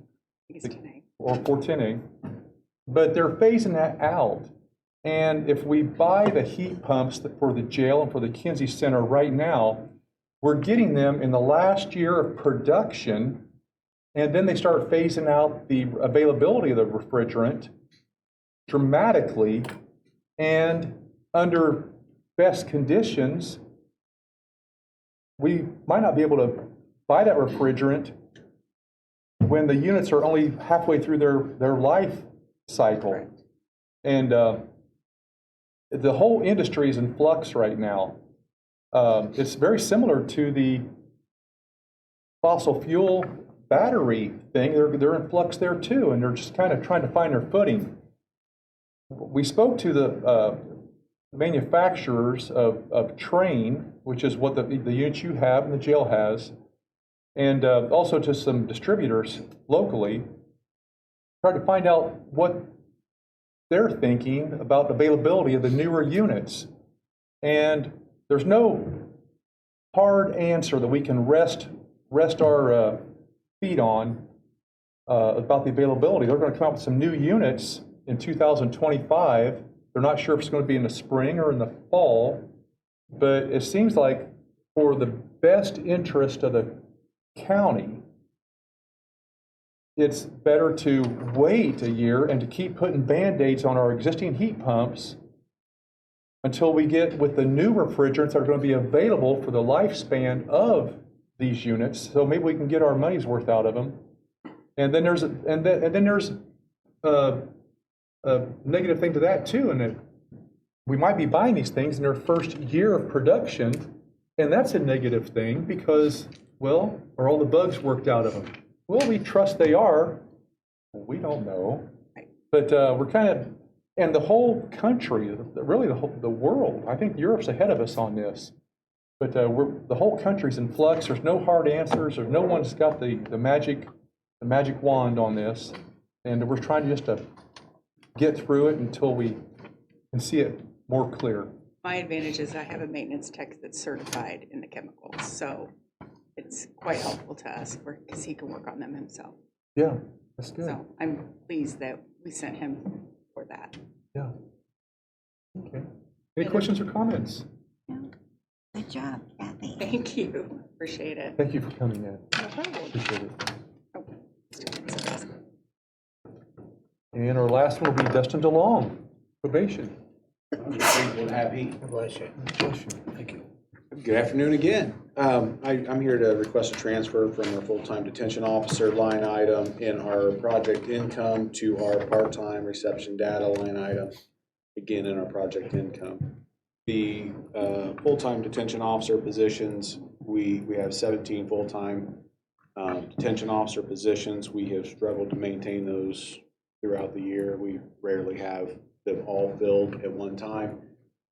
It's tonight. Or 410A. But they're phasing that out. And if we buy the heat pumps for the jail and for the Kinsey Center right now, we're getting them in the last year of production, and then they start phasing out the availability of the refrigerant dramatically, and under best conditions, we might not be able to buy that refrigerant when the units are only halfway through their life cycle. Correct. And the whole industry is in flux right now. It's very similar to the fossil fuel battery thing, they're in flux there too, and they're just kind of trying to find their footing. We spoke to the manufacturers of Train, which is what the units you have and the jail has, and also to some distributors locally, tried to find out what they're thinking about the availability of the newer units. And there's no hard answer that we can rest our feet on about the availability. They're going to come out with some new units in 2025. They're not sure if it's going to be in the spring or in the fall, but it seems like for the best interest of the county, it's better to wait a year and to keep putting Band-Aids on our existing heat pumps until we get with the new refrigerants that are going to be available for the lifespan of these units. So maybe we can get our money's worth out of them. And then there's a negative thing to that too, and that we might be buying these things in their first year of production, and that's a negative thing because, well, are all the bugs worked out of them? Well, we trust they are. Well, we don't know. But we're kind of, and the whole country, really the world, I think Europe's ahead of us on this. But the whole country's in flux. There's no hard answers. There's no one's got the magic wand on this. And we're trying just to get through it until we can see it more clear. My advantage is I have a maintenance tech that's certified in the chemicals, so it's quite helpful to us because he can work on them himself. Yeah, that's good. So I'm pleased that we sent him for that. Yeah. Okay. Any questions or comments? Good job, Kathy. Thank you. Appreciate it. Thank you for coming in. No problem. Appreciate it. Oh, And our last one will be Dustin DeLong, probation. Bless you. Thank you. Good afternoon again. I'm here to request a transfer from our full-time detention officer line item in our project income to our part-time reception data line item, again in our project income. The full-time detention officer positions, we have 17 full-time detention officer positions. We have struggled to maintain those throughout the year. We rarely have them all filled at one time,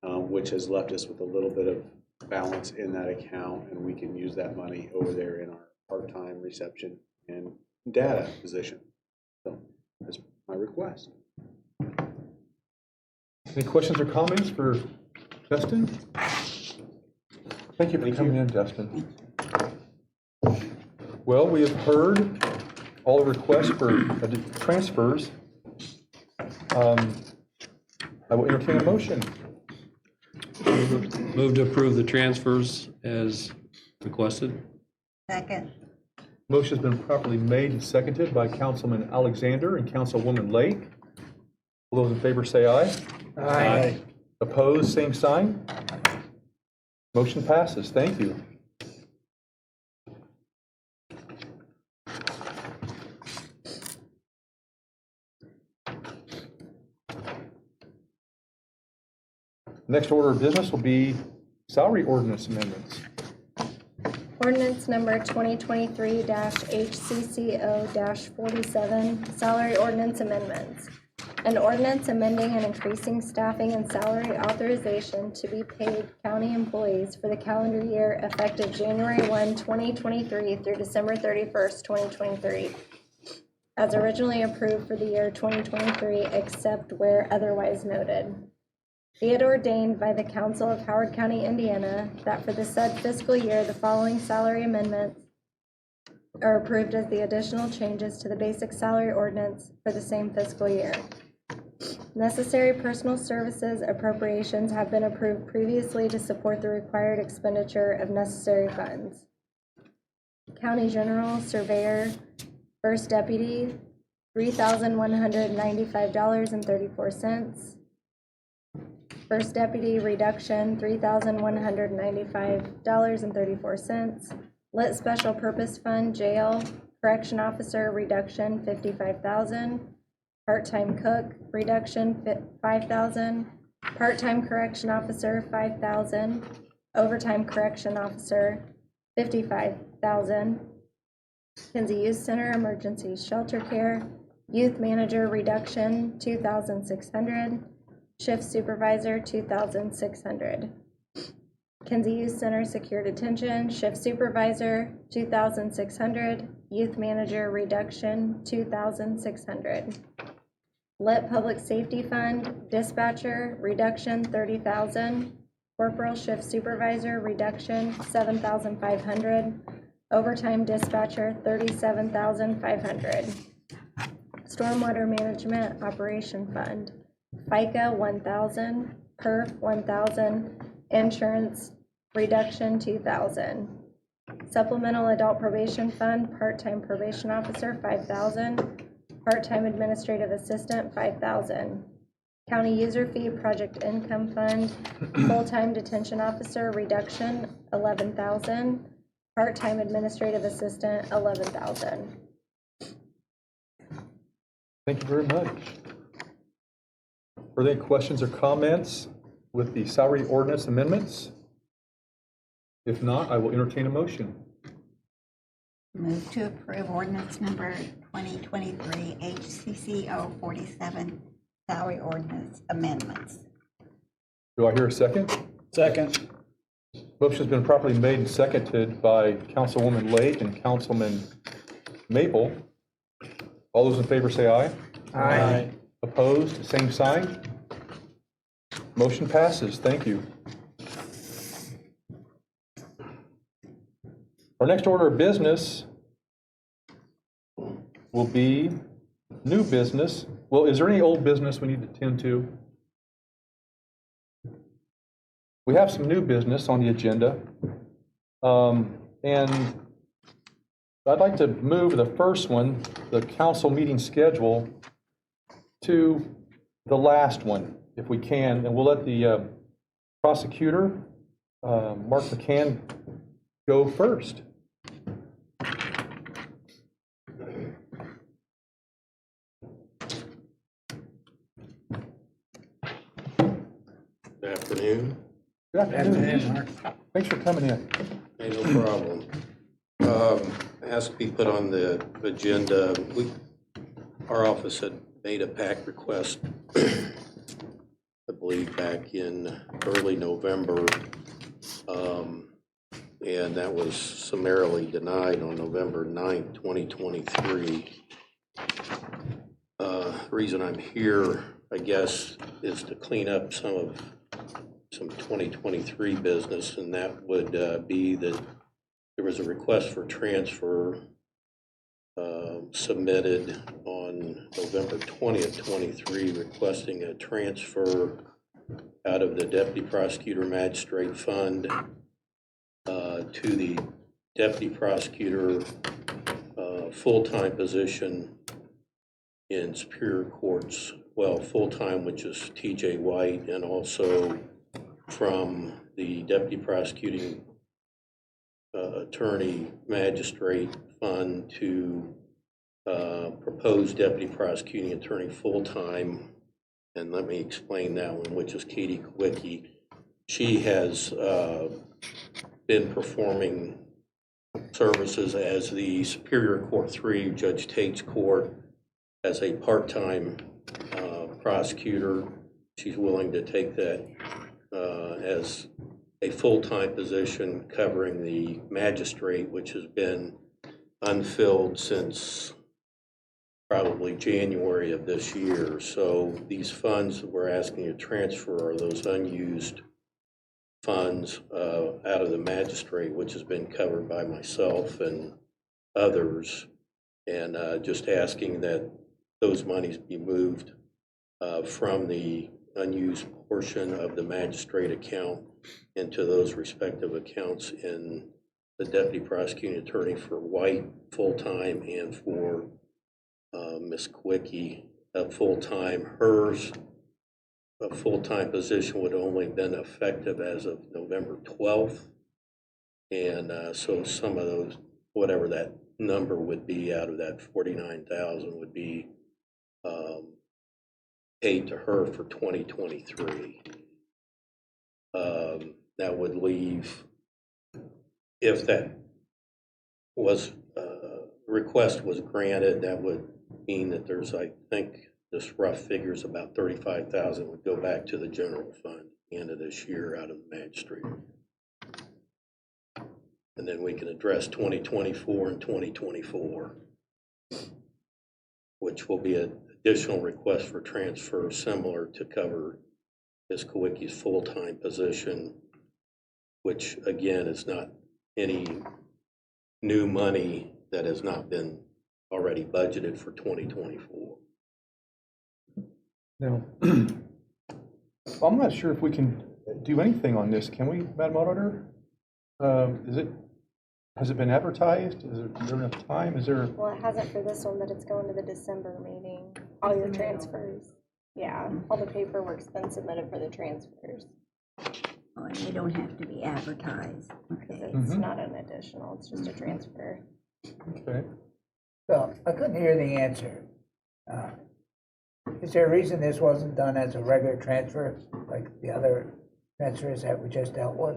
which has left us with a little bit of balance in that account, and we can use that money over there in our part-time reception and data position. So that's my request. Any questions or comments for Dustin? Thank you for coming in, Dustin. Well, we have heard all the requests for transfers. I will entertain a motion. Move to approve the transfers as requested. Second. Motion's been properly made and seconded by Councilman Alexander and Councilwoman Lake. All those in favor say aye. Aye. Opposed, same sign. Motion passes. Thank you. Next order of business will be salary ordinance amendments. Ordinance number 2023-HCCO-47, salary ordinance amendments. An ordinance amending and increasing staffing and salary authorization to be paid county employees for the calendar year effective January 1, 2023 through December 31st, 2023, as originally approved for the year 2023, except where otherwise noted. Be it ordained by the Council of Howard County, Indiana, that for the said fiscal year, the following salary amendments are approved as the additional changes to the basic salary ordinance for the same fiscal year. Necessary personal services appropriations have been approved previously to support the required expenditure of necessary funds. County General Surveyor, First Deputy, $3,195.34. First Deputy reduction, $3,195.34. Lit Special Purpose Fund, Jail, Correction Officer reduction, $55,000. Part-time cook reduction, $5,000. Part-time correction officer, $5,000. Overtime correction officer, $55,000. Kinsey Youth Center Emergency Shelter Care, Youth Manager reduction, $2,600. Shift Supervisor, $2,600. Kinsey Youth Center Secure Detention, Shift Supervisor, $2,600. Youth Manager reduction, $2,600. Lit Public Safety Fund, Dispatcher reduction, $30,000. Corporal Shift Supervisor reduction, $7,500. Overtime Dispatcher, $37,500. Stormwater Management Operation Fund, FICA, $1,000. PERF, $1,000. Insurance reduction, $2,000. Supplemental Adult Probation Fund, Part-Time Probation Officer, $5,000. Part-Time Administrative Assistant, $5,000. County User Fee Project Income Fund, Full-Time Detention Officer reduction, $11,000. Part-Time Administrative Assistant, $11,000. Thank you very much. Are there any questions or comments with the salary ordinance amendments? If not, I will entertain a motion. Move to approve ordinance number 2023 HCCO 47 salary ordinance amendments. Do I hear a second? Second. Motion's been properly made and seconded by Councilwoman Lake and Councilman Maple. All those in favor say aye. Aye. Opposed, same sign. Motion passes. Thank you. Our next order of business will be new business. Well, is there any old business we need to tend to? We have some new business on the agenda. And I'd like to move the first one, the council meeting schedule, to the last one, if we can. And we'll let the prosecutor, Mark McCann, go first. Good afternoon. Good afternoon. Afternoon, Mark. Thanks for coming in. Hey, no problem. Has to be put on the agenda. Our office had made a PAC request, I believe, back in early November, and that was summarily denied on November 9th, 2023. The reason I'm here, I guess, is to clean up some 2023 business, and that would be that there was a request for transfer submitted on November 20th, 23, requesting a transfer out of the Deputy Prosecutor Magistrate Fund to the Deputy Prosecutor full-time position in Superior Courts. Well, full-time, which is TJ White, and also from the Deputy Prosecuting Attorney Magistrate Fund to proposed Deputy Prosecuting Attorney full-time. And let me explain that one, which is Katie Kwiecki. She has been performing services as the Superior Court 3, Judge Tate's court, as a part-time prosecutor. She's willing to take that as a full-time position covering the magistrate, which has been unfilled since probably January of this year. So these funds that we're asking to transfer are those unused funds out of the magistrate, which has been covered by myself and others, and just asking that those monies be moved from the unused portion of the magistrate account into those respective accounts in the Deputy Prosecuting Attorney for White full-time and for Ms. Kwiecki full-time. Hers full-time position would only have been effective as of November 12th. And so some of those, whatever that number would be out of that 49,000 would be paid to her for 2023. That would leave, if that was request was granted, that would mean that there's, I think, this rough figures about 35,000 would go back to the general fund at the end of this year out of the magistrate. And then we can address 2024 and 2024, which will be an additional request for transfer similar to cover Ms. Kowicki's full-time position, which again is not any new money that has not been already budgeted for 2024. Now, I'm not sure if we can do anything on this. Can we, Madam Auditor? Has it been advertised? Is there enough time? Is there? Well, it hasn't for this one, but it's going to the December meeting. All your transfers. Yeah, all the paperwork's been submitted for the transfers. Oh, and they don't have to be advertised. Because Okay. it's not an additional, it's just a transfer. Okay. So I couldn't hear the answer. Is there a reason this wasn't done as a regular transfer, like the other transfers that we just dealt with?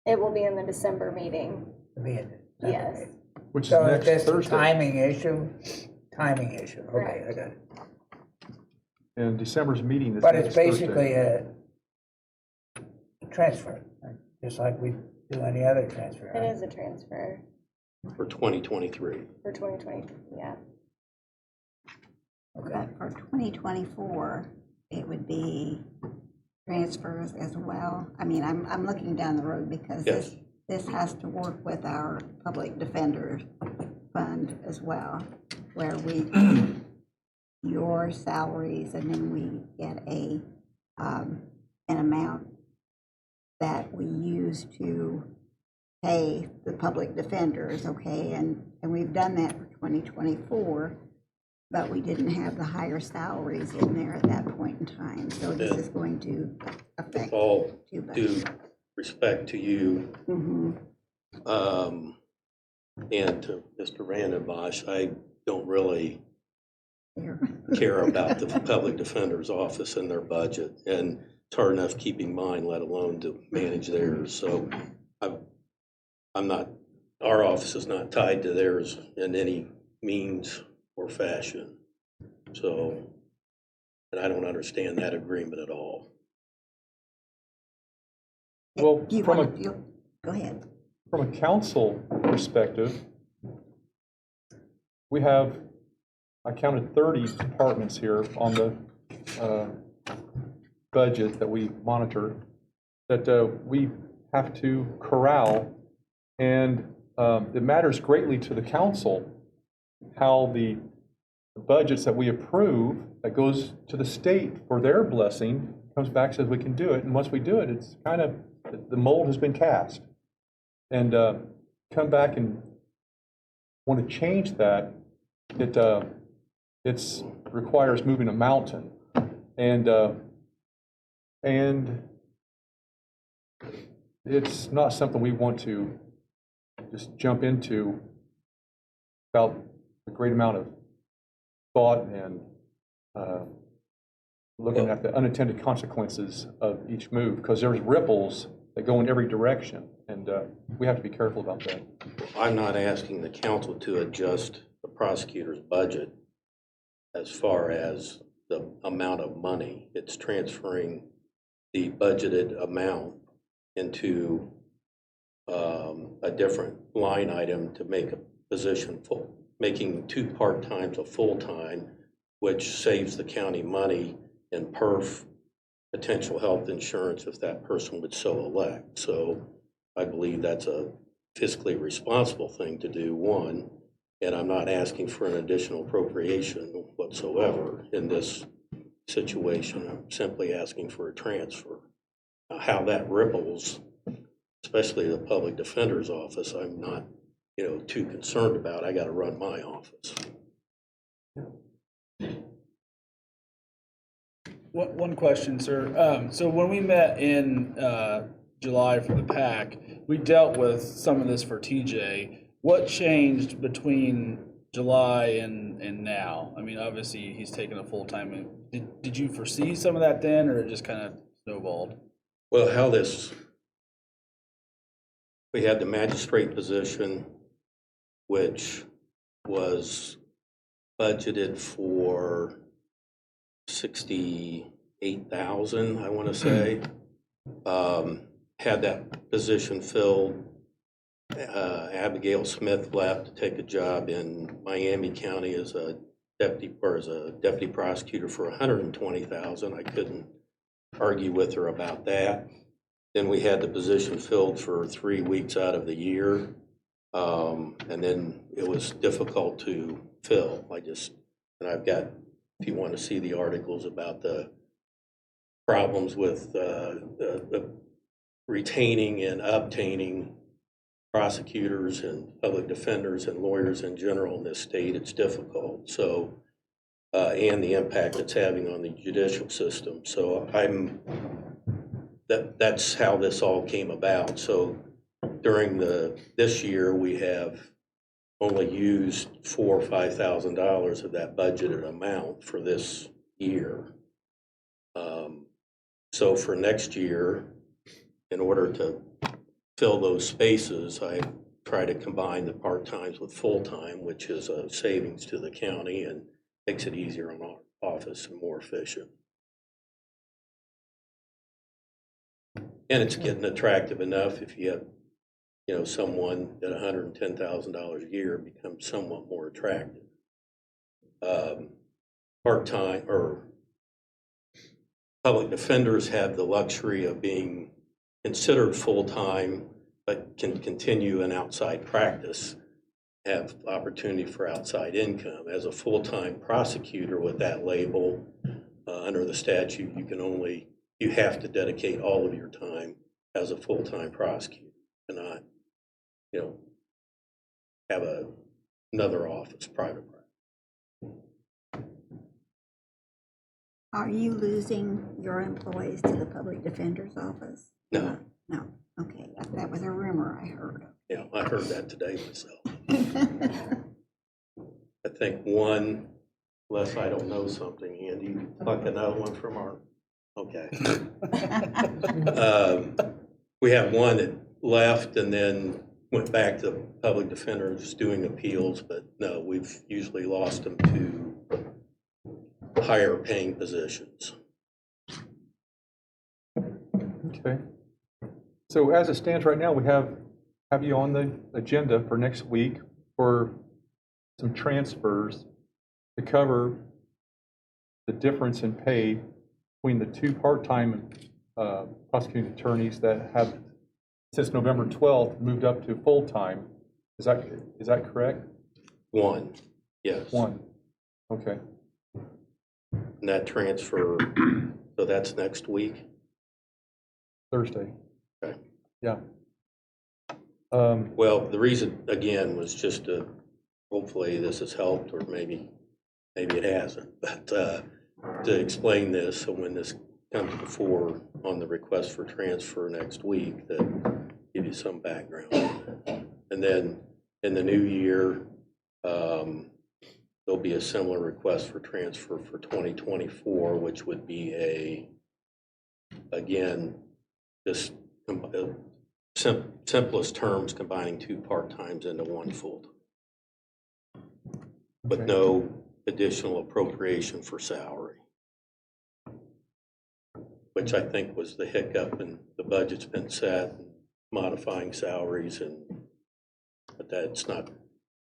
It will be in the December meeting. To be in it? Yes. Which is So next that's a Thursday. timing issue? Timing issue, okay, Correct. I got it. And December's meeting is But next it's basically Thursday. a transfer, right? Just like we do any other transfer, It right? is a transfer For 2023. for 2020, yeah. Okay. But for 2024, it would be transfers as well. I mean, I'm looking down the road because Yes. this has to work with our public defender fund as well, where we, your salaries, and then we get an amount that we use to pay the public defenders, okay? And we've done that for 2024, but we didn't have the higher salaries in there at that point in time. So this is going to affect With all two due budgets. respect to you Mhm. and to Mr. Vanden Bosch, I don't really There. care about the public defender's office and their budget. And it's hard enough keeping mine, let alone to manage theirs. So I'm not, our office is not tied to theirs in any means or fashion. So, and I don't understand that agreement at all. Well, Do you from want a, to, go ahead. from a council perspective, we have, I counted 30 departments here on the budget that we monitor, that we have to corral, and it matters greatly to the council how the budgets that we approve, that goes to the state for their blessing, comes back, says we can do it, and once we do it, it's kind of, the mold has been cast. And come back and want to change that, it requires moving a mountain. And it's not something we want to just jump into without a great amount of thought and looking at the unintended consequences of each move, because there's ripples that go in every direction, and we have to be careful about that. I'm not asking the council to adjust the prosecutor's budget as far as the amount of money. It's transferring the budgeted amount into a different line item to make a position full, making 2 part-times a full-time, which saves the county money in perf, potential health insurance if that person would so elect. So I believe that's a fiscally responsible thing to do, one, and I'm not asking for an additional appropriation whatsoever in this situation. I'm simply asking for a transfer. Now, how that ripples, especially the public defender's office, I'm not, too concerned about. I got to run my office. One question, sir. So when we met in July for the PAC, we dealt with some of this for TJ. What changed between July and now? I mean, obviously, he's taken a full-time. Did you foresee some of that then, or it just kind of snowballed? Well, we had the magistrate position, which was budgeted for 68,000, I want to say. Had that position filled. Abigail Smith left to take a job in Miami County as a deputy prosecutor for 120,000. I couldn't argue with her about that. Then we had the position filled for 3 weeks out of the year. And then it was difficult to fill. And I've got, if you want to see the articles about the problems with the retaining and obtaining prosecutors and public defenders and lawyers in general in this state, it's difficult. So, and the impact it's having on the judicial system. So that's how this all came about. So during this year, we have only used $4,000 or $5,000 of that budgeted amount for this year. So for next year, in order to fill those spaces, I try to combine the part-times with full-time, which is a savings to the county and makes it easier on our office and more efficient. And it's getting attractive enough if you have, someone at $110,000 a year becomes somewhat more attractive. Part-time or public defenders have the luxury of being considered full-time, but can continue an outside practice, have opportunity for outside income. As a full-time prosecutor with that label, under the statute, you have to dedicate all of your time as a full-time prosecutor. You cannot, have another office, private practice. Are you losing your employees to the public defender's office? No. No, okay, that was a rumor I heard. Yeah, I heard that today myself. I think one, unless I don't know something, Andy, you can pluck another one from our, okay. We have one that left and then went back to public defenders doing appeals, but no, we've usually lost them to higher paying positions. Okay. So as it stands right now, we have you on the agenda for next week for some transfers to cover the difference in pay between the two part-time prosecuting attorneys that have, since November 12th, moved up to full-time. Is that correct? One, yes. One. Okay. And that transfer, so that's next week? Thursday. Okay. Yeah. Well, the reason, again, was just to, hopefully this has helped, or maybe it hasn't, but to explain this, so when this comes before on the request for transfer next week, that give you some background. And then in the new year, there'll be a similar request for transfer for 2024, which would be again, just simplest terms, combining two part-times into one full-time, with no additional appropriation for salary, which I think was the hiccup, and the budget's been set, and modifying salaries, but that's not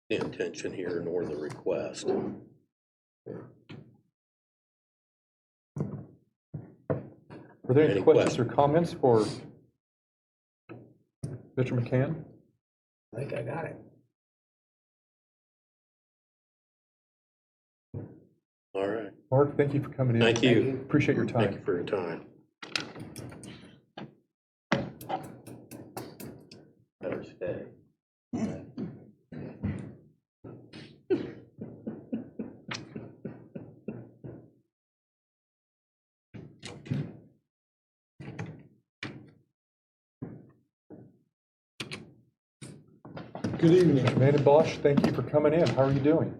the intention here nor the request. Are there any questions or comments for Mr. McCann? I think I got it. All right. Mark, thank you for coming in. Thank you. Appreciate your time. Thank you for your time. Better stay. Good evening. Amanda Bosch, thank you for coming in. How are you doing?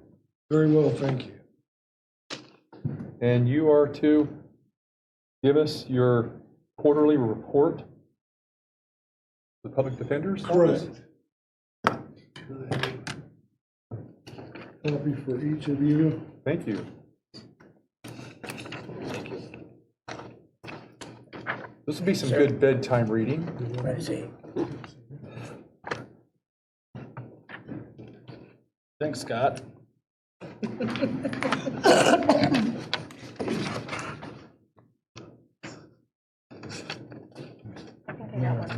Very well, thank you. And you are to give us your quarterly report, the public defender's office? Correct. copy for each of you. Thank you. This will be some good bedtime reading. Thanks, Scott. Okay, that one.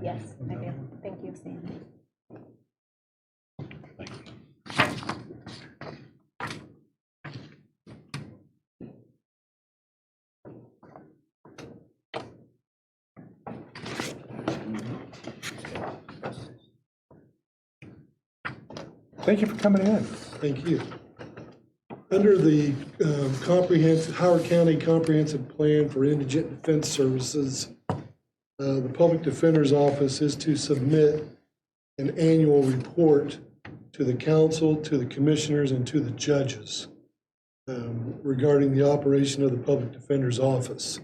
Yes, I do. Thank you, Sandy. Thank you for coming in. Thank you. Under the Howard County Comprehensive Plan for Indigent Defense Services, the Public Defender's Office is to submit an annual report to the council, to the commissioners, and to the judges regarding the operation of the Public Defender's Office.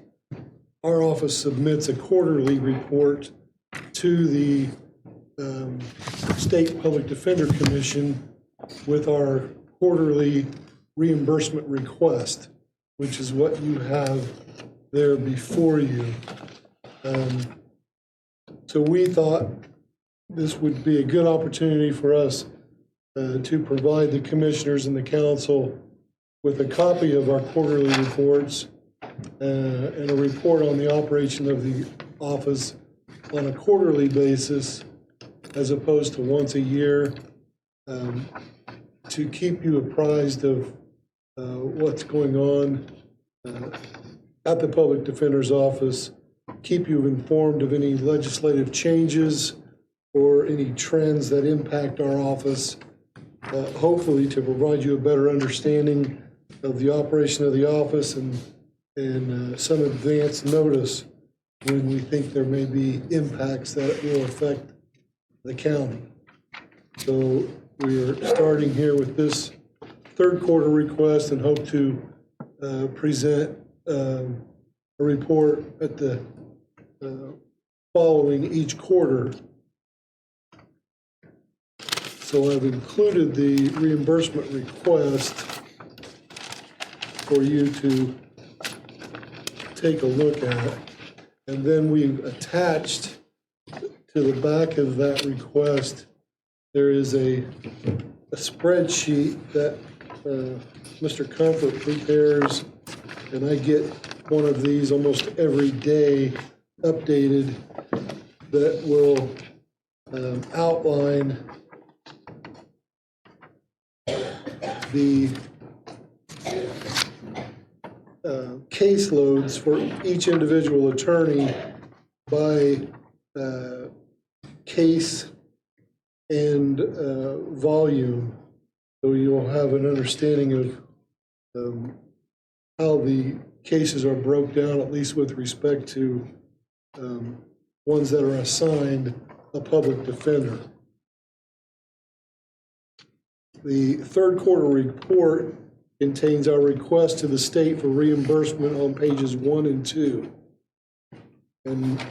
Our office submits a quarterly report to the State Public Defender Commission with our quarterly reimbursement request, which is what you have there before you. So we thought this would be a good opportunity for us to provide the commissioners and the council with a copy of our quarterly reports and a report on the operation of the office on a quarterly basis as opposed to once a year, to keep you apprised of what's going on at the Public Defender's Office, keep you informed of any legislative changes or any trends that impact our office, hopefully to provide you a better understanding of the operation of the office and some advance notice when we think there may be impacts that will affect the county. So we are starting here with this third quarter request and hope to present a report at the following each quarter. So I've included the reimbursement request for you to take a look at. And then we've attached to the back of that request, there is a spreadsheet that Mr. Comfort prepares, and I get one of these almost every day updated that will outline the caseloads for each individual attorney by case and volume, so you'll have an understanding of how the cases are broke down, at least with respect to ones that are assigned a public defender. The third quarter report contains our request to the state for reimbursement on pages 1 and 2. And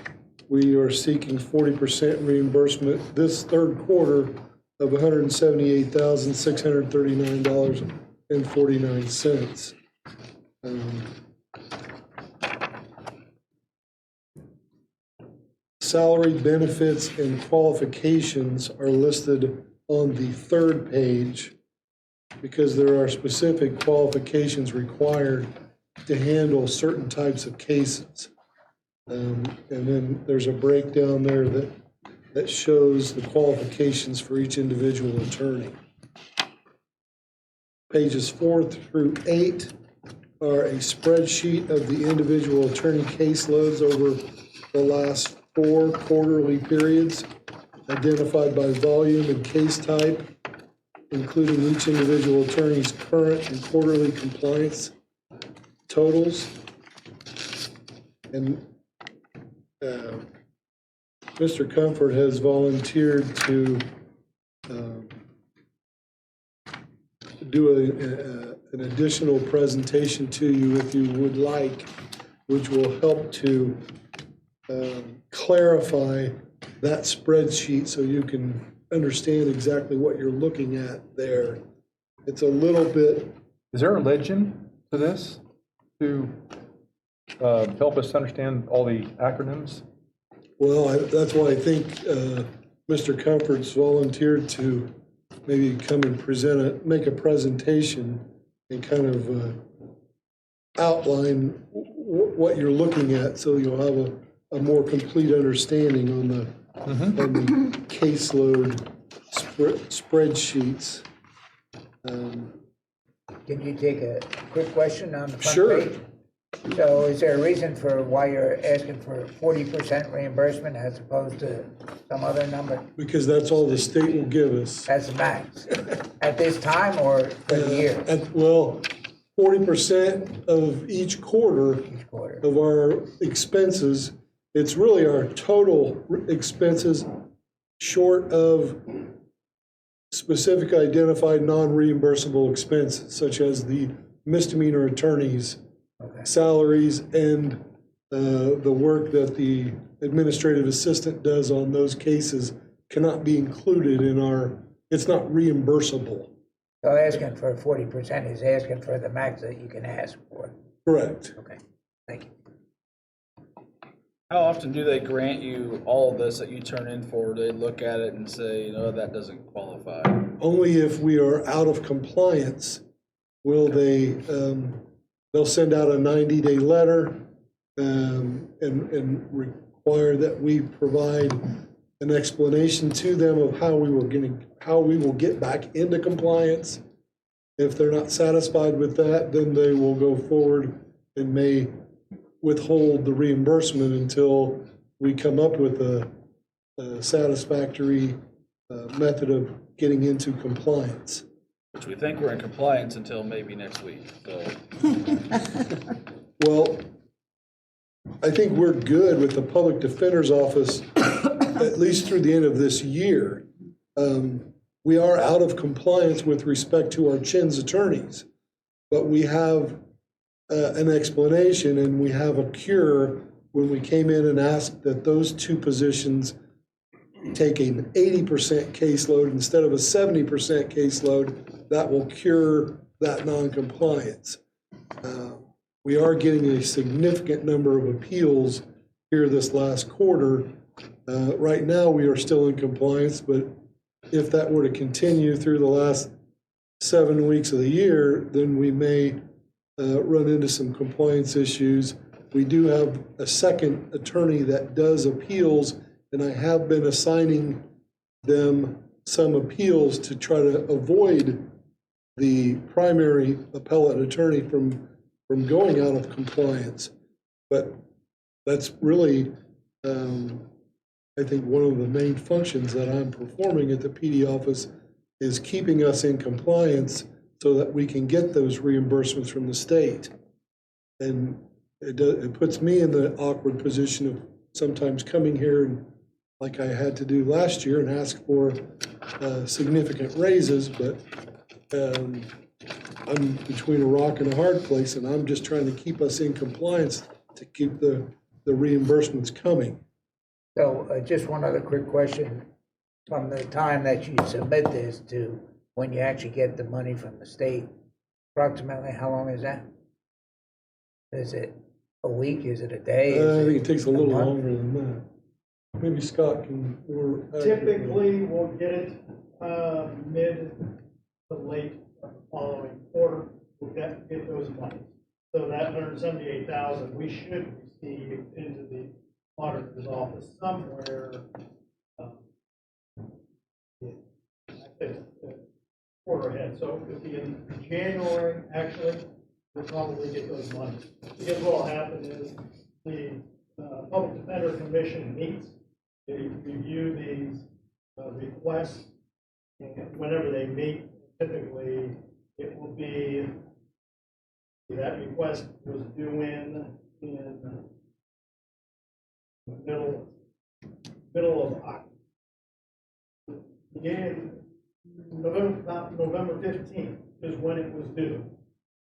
we are seeking 40% reimbursement this third quarter of $178,639.49. Salary, benefits, and qualifications are listed on the third page because there are specific qualifications required to handle certain types of cases. And then there's a breakdown there that shows the qualifications for each individual attorney. Pages 4 through 8 are a spreadsheet of the individual attorney caseloads over the last 4 quarterly periods, identified by volume and case type, including each individual attorney's current and quarterly compliance totals. And Mr. Comfort has volunteered to do an additional presentation to you if you would like, which will help to clarify that spreadsheet so you can understand exactly what you're looking at there it's a little bit, Is there a legend to this to help us understand all the acronyms? well, that's why I think Mr. Comfort's volunteered to maybe come and make a presentation and kind of outline what you're looking at, so you'll have a more complete understanding on the caseload spreadsheets. Can you take a quick question on the front Sure. page? So is there a reason for why you're asking for 40% reimbursement as opposed to some other number? Because that's all the state will give us. That's the max. At this time or for the year? Well, 40% of each quarter Each quarter. of our expenses, it's really our total expenses short of specific identified non-reimbursable expenses, such as the misdemeanor attorneys' salaries and the work that the administrative assistant does on those cases cannot be included in it's not reimbursable. So asking for 40% is asking for the max that you can ask for. Correct. Okay, thank you. How often do they grant you all of this that you turn in for? Do they look at it and say, that doesn't qualify? Only if we are out of compliance will they'll send out a 90-day letter and require that we provide an explanation to them of how we will get back into compliance. If they're not satisfied with that, then they will go forward and may withhold the reimbursement until we come up with a satisfactory method of getting into compliance. Which we think we're in compliance until maybe next week, so. Well, I think we're good with the Public Defender's Office, at least through the end of this year. We are out of compliance with respect to our CHIN's attorneys, but we have an explanation and we have a cure when we came in and asked that those two positions take an 80% caseload instead of a 70% caseload. That will cure that non-compliance. We are getting a significant number of appeals here this last quarter. Right now, we are still in compliance, but if that were to continue through the last 7 weeks of the year, then we may run into some compliance issues. We do have a second attorney that does appeals, and I have been assigning them some appeals to try to avoid the primary appellate attorney from going out of compliance. But that's really, I think, one of the main functions that I'm performing at the PD office is keeping us in compliance so that we can get those reimbursements from the state. And it puts me in the awkward position of sometimes coming here and, like I had to do last year, and ask for significant raises, but I'm between a rock and a hard place, and I'm just trying to keep us in compliance to keep the reimbursements coming. So just one other quick question. From the time that you submit this to when you actually get the money from the state, approximately how long is that? Is it a week? Is it a day? I think it takes a little month? longer than that. Maybe Scott can. Typically, we'll get it mid to late of the following quarter. We'll get those monies. So that $178,000 we should receive into the auditor's office somewhere. Quarter ahead. So it could be in January. Actually, we'll probably get those monies. Because what will happen is the Public Defender Commission meets. They review these requests, and whenever they meet, typically it will be that request was due in the middle of October. Again, November 15th is when it was due.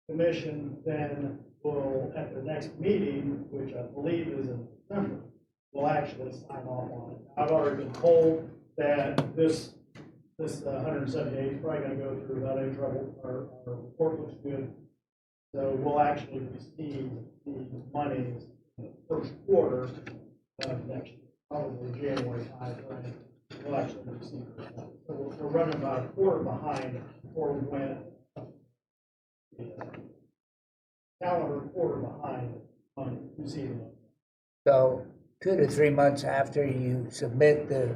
Commission then will, at their next meeting, which I believe is in December, will actually sign off on it. I've already been told that this this 170 days is probably gonna go through without any trouble. Our report looks good. So we'll actually receive the monies in the first quarter of next year, probably January timeframe. We'll actually receive it. So we're running about a quarter behind before we went, calendar quarter behind on receiving it. So 2 to 3 months after you submit the.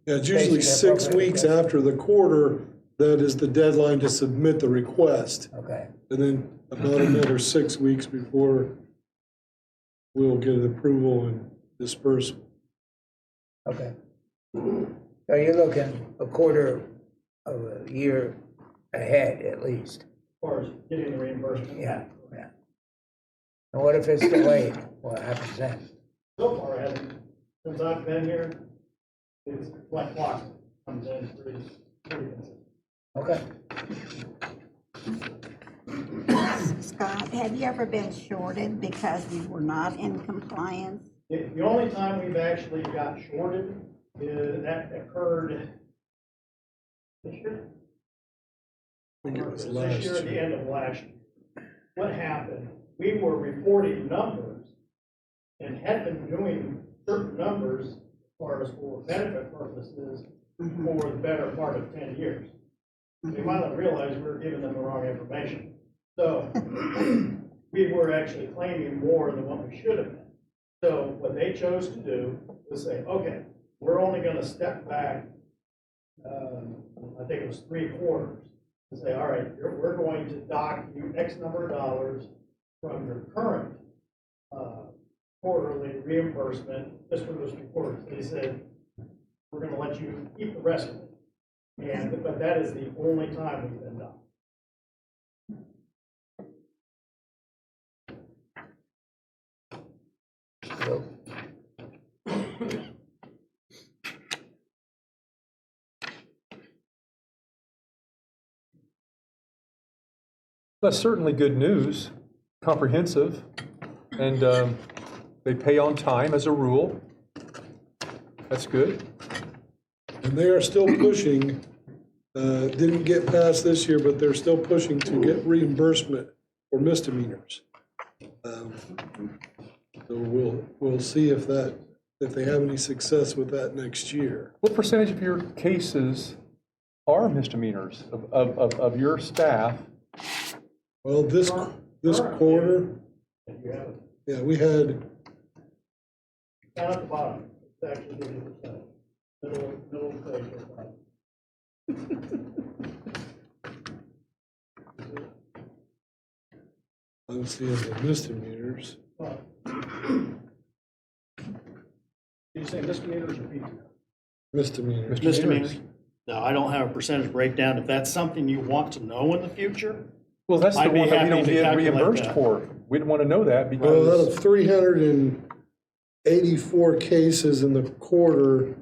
Yeah, it's usually Basically, 6 appropriate weeks request. after the quarter, that is the deadline to submit the request. Okay, And then about another 6 weeks before we'll get an approval and disperse. okay. So you're looking a quarter of a year ahead at least. As far as getting the reimbursement. Yeah, yeah. And what if it's delayed? What happens then? So far, it hasn't, since I've been here, it's like clock comes in pretty consistent. Okay. Scott, have you ever been shorted because you were not in compliance? The only time we've actually got shorted is that occurred this year. I think it was This last year, at the year. end of last year. What happened, we were reporting numbers and had been doing certain numbers as far as for benefit purposes for the better part of 10 years. We finally realized we were giving them the wrong information. So we were actually claiming more than what we should have been. So what they chose to do was say, okay, we're only going to step back, I think it was 3 quarters, and say, all right, we're going to dock you X number of dollars from your current quarterly reimbursement just for those 3 quarters. They said, we're going to let you keep the rest of it. But that is the only time we've been docked. So, That's certainly good news, comprehensive, and they pay on time as a rule. That's good. And they are still pushing, didn't get passed this year, but they're still pushing to get reimbursement for misdemeanors. So we'll see if they have any success with that next year. What percentage of your cases are misdemeanors of your staff? Well, this quarter, yeah, we had, Down at the bottom, it's actually 50%. Middle page at the bottom. I'm seeing the misdemeanors. You say misdemeanors or PTO? Misdemeanors. Misdemeanors. No, I don't have a percentage breakdown. If that's something you want to know in the future, Well, that's the I'd be one that we happy don't to get calculate reimbursed that. for. We'd want to know that Well, out because, of 384 cases in the quarter,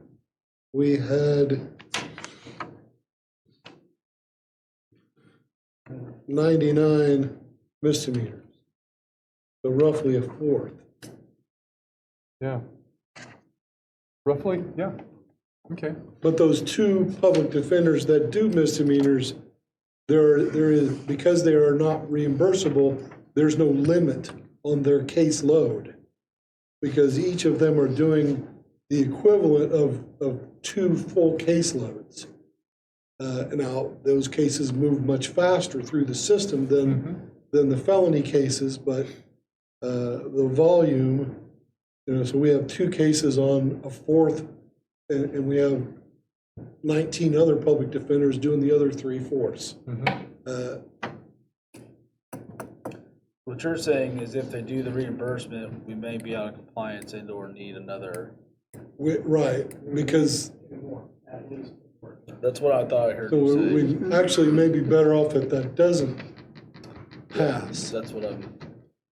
we had 99 misdemeanors. So roughly a fourth. yeah. Roughly, yeah. Okay. But those 2 public defenders that do misdemeanors, there is, because they are not reimbursable, there's no limit on their caseload. Because each of them are doing the equivalent of 2 full caseloads. Now, those cases move much faster through the system than the felony cases, but the volume, so we have 2 cases on a fourth, and we have 19 other public defenders doing the other 3/4. What you're saying is if they do the reimbursement, we may be out of compliance and or need another. Right, because At least. That's what I thought I heard so you say. we actually may be better off if that doesn't pass. That's what I'm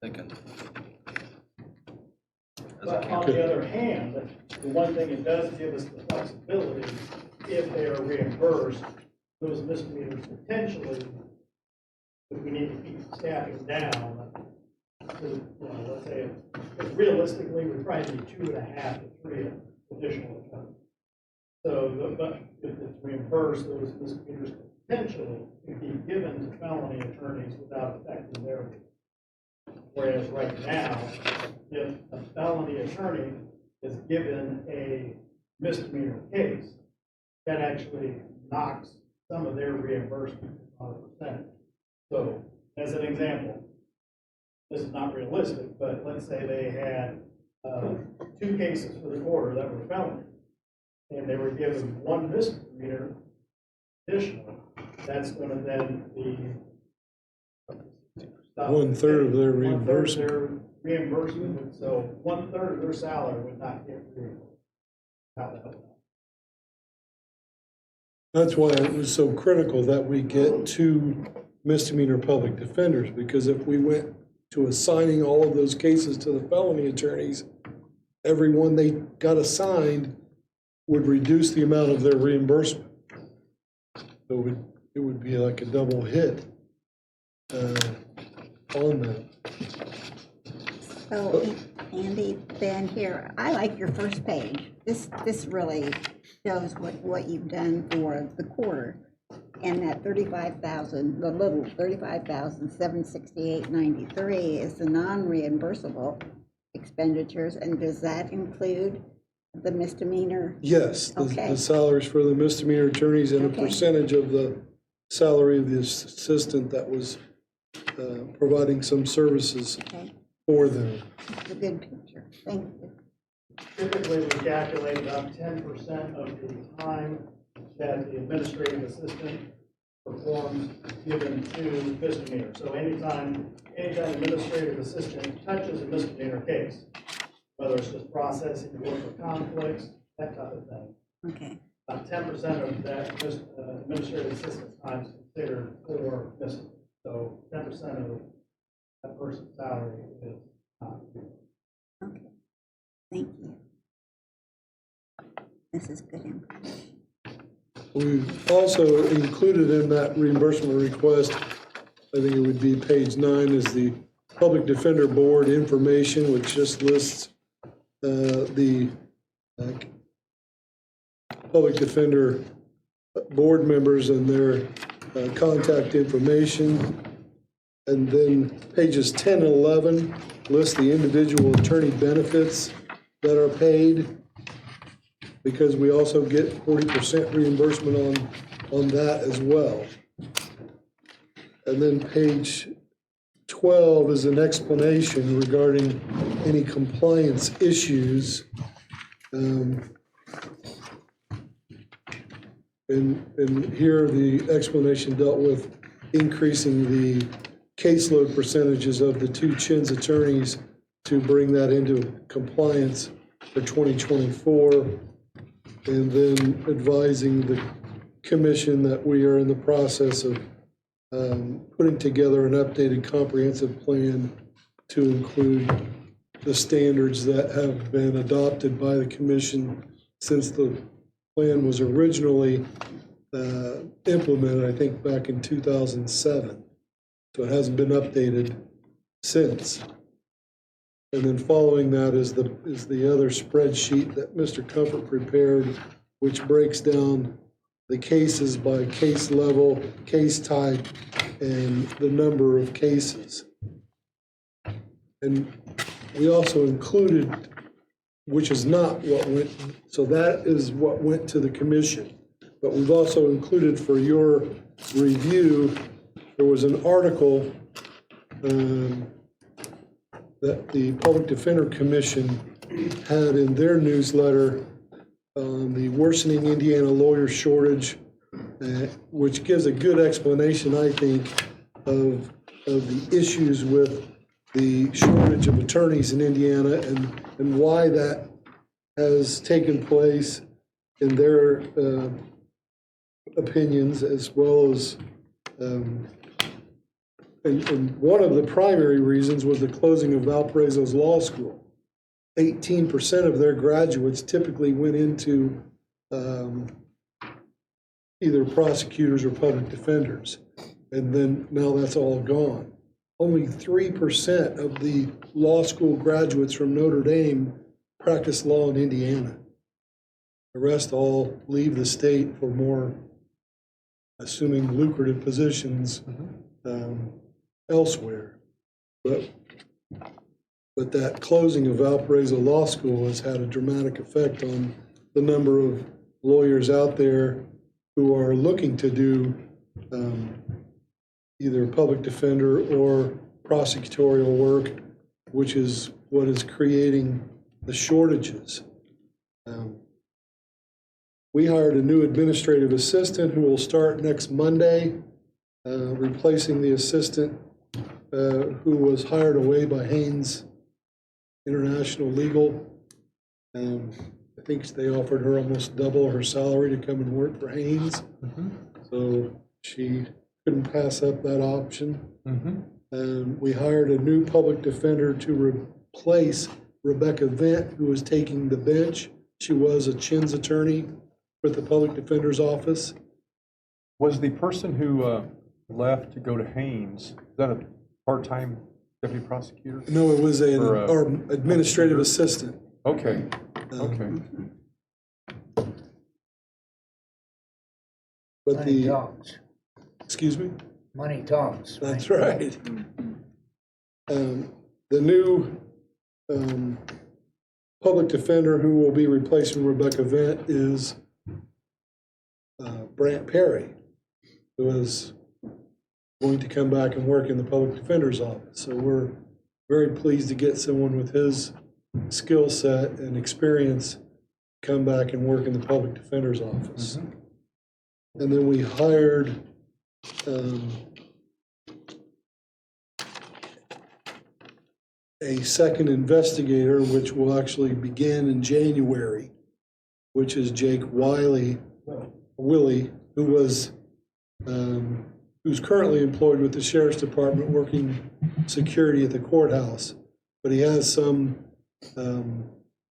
thinking. But on the other hand, the one thing it does give us the flexibility, if they are reimbursed, those misdemeanors potentially, if we need to keep staffing down, let's say, because realistically, we probably need 2.5 to 3 additional attorneys. So, but if it's reimburse those misdemeanors potentially could be given to felony attorneys without affecting their fee. Whereas right now, if a felony attorney is given a misdemeanor case, that actually knocks some of their reimbursement on a percentage. So, as an example, this is not realistic, but let's say they had 2 cases for the quarter that were felony, and they were given 1 misdemeanor additional. That's going to then be 1/3 of their reimbursement. Their reimbursement, so 1/3 of their salary would not get reimbursed. How the hell? That's why it was so critical that we get 2 misdemeanor public defenders, because if we went to assigning all of those cases to the felony attorneys, every one they got assigned would reduce the amount of their reimbursement. So it would be like a double hit on that. So, Andy, Ben here, I like your first page. This really shows what you've done for the quarter. And that 35,000, the little 35,768.93 is the non-reimbursable expenditures. And does that include the misdemeanor? Yes, Okay. the salaries for the misdemeanor attorneys and a Okay. percentage of the salary of the assistant that was providing some services Okay, for them. it's a good picture. Thank you. Typically, we calculate about 10% of the time that the administrative assistant performs given to misdemeanor. So anytime administrative assistant touches a misdemeanor case, whether it's just processing the work of conflicts, that type of thing, Okay, about 10% of that administrative assistant's time is considered for misdemeanor. So 10% of that person's salary is not. okay. Thank you. This is good information. We've also included in that reimbursement request, I think it would be page 9, is the Public Defender Board information, which just lists the Public Defender Board members and their contact information. And then pages 10 and 11 list the individual attorney benefits that are paid, because we also get 40% reimbursement on that as well. And then page 12 is an explanation regarding any compliance issues. And here the explanation dealt with increasing the caseload percentages of the 2 CHINS attorneys to bring that into compliance for 2024. And then advising the commission that we are in the process of putting together an updated comprehensive plan to include the standards that have been adopted by the commission since the plan was originally implemented, I think, back in 2007. So it hasn't been updated since. And then following that is the other spreadsheet that Mr. Comfort prepared, which breaks down the cases by case level, case type, and the number of cases. And we also included, which is not what went, so that is what went to the commission. But we've also included for your review, there was an article that the Public Defender Commission had in their newsletter on the worsening Indiana lawyer shortage, which gives a good explanation, I think, of the issues with the shortage of attorneys in Indiana and why that has taken place in their opinions, as well as and one of the primary reasons was the closing of Valparaiso's law school. 18% of their graduates typically went into either prosecutors or public defenders. And then now that's all gone. Only 3% of the law school graduates from Notre Dame practice law in Indiana. The rest all leave the state for more, assuming lucrative positions elsewhere. But that closing of Valparaiso Law School has had a dramatic effect on the number of lawyers out there who are looking to do either public defender or prosecutorial work, which is what is creating the shortages. We hired a new administrative assistant who will start next Monday, replacing the assistant who was hired away by Haynes International Legal. I think they offered her almost double her salary to come and work for Haynes. So she couldn't pass up that option. We hired a new public defender to replace Rebecca Vent, who was taking the bench. She was a Chins attorney with the public defender's office. Was the person who left to go to Haynes, is that a part-time deputy prosecutor? No, it was our administrative assistant. Okay, okay. But Money the, talks. excuse me? Money talks. That's right. The new public defender who will be replacing Rebecca Vent is Brant Perry, who is going to come back and work in the public defender's office. So we're very pleased to get someone with his skill set and experience come back and work in the public defender's office. And then we hired a second investigator, which will actually begin in January, which is Jake Wiley, who was who's currently employed with the Sheriff's Department working security at the courthouse, but he has some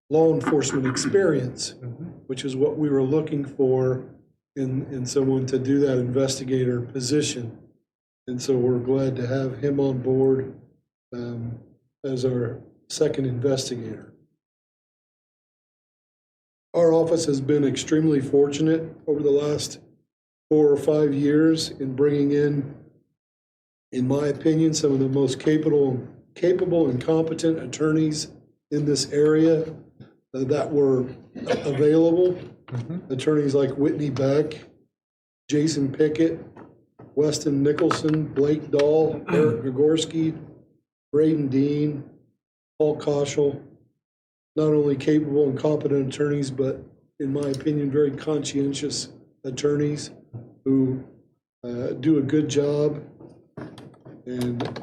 law enforcement experience, which is what we were looking for in someone to do that investigator position. And so we're glad to have him on board as our second investigator. Our office has been extremely fortunate over the last 4 or 5 years in bringing in my opinion, some of the most capable and competent attorneys in this area that were available. Attorneys like Whitney Beck, Jason Pickett, Weston Nicholson, Blake Dahl, Eric Gregorski, Braden Dean, Paul Koschel, not only capable and competent attorneys, but in my opinion, very conscientious attorneys who do a good job. And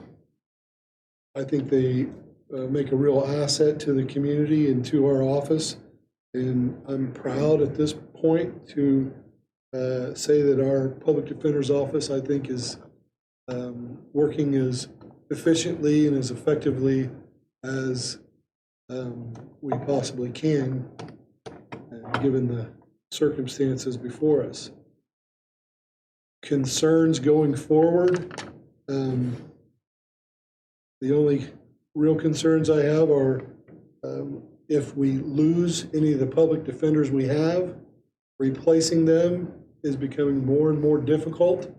I think they make a real asset to the community and to our office. And I'm proud at this point to say that our public defender's office, I think, is working as efficiently and as effectively as we possibly can, given the circumstances before us. Concerns going forward. The only real concerns I have are if we lose any of the public defenders we have, replacing them is becoming more and more difficult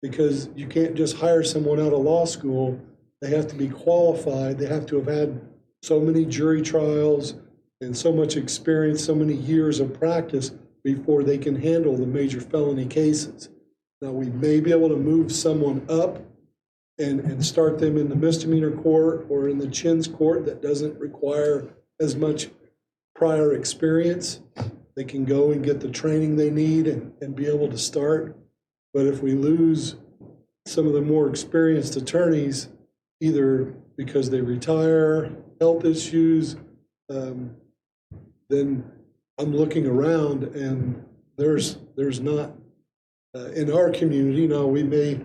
because you can't just hire someone out of law school. They have to be qualified. They have to have had so many jury trials and so much experience, so many years of practice before they can handle the major felony cases. Now, we may be able to move someone up and start them in the misdemeanor court or in the Chins court that doesn't require as much prior experience. They can go and get the training they need and be able to start. But if we lose some of the more experienced attorneys, either because they retire, health issues, then I'm looking around and there's not, in our community, now we may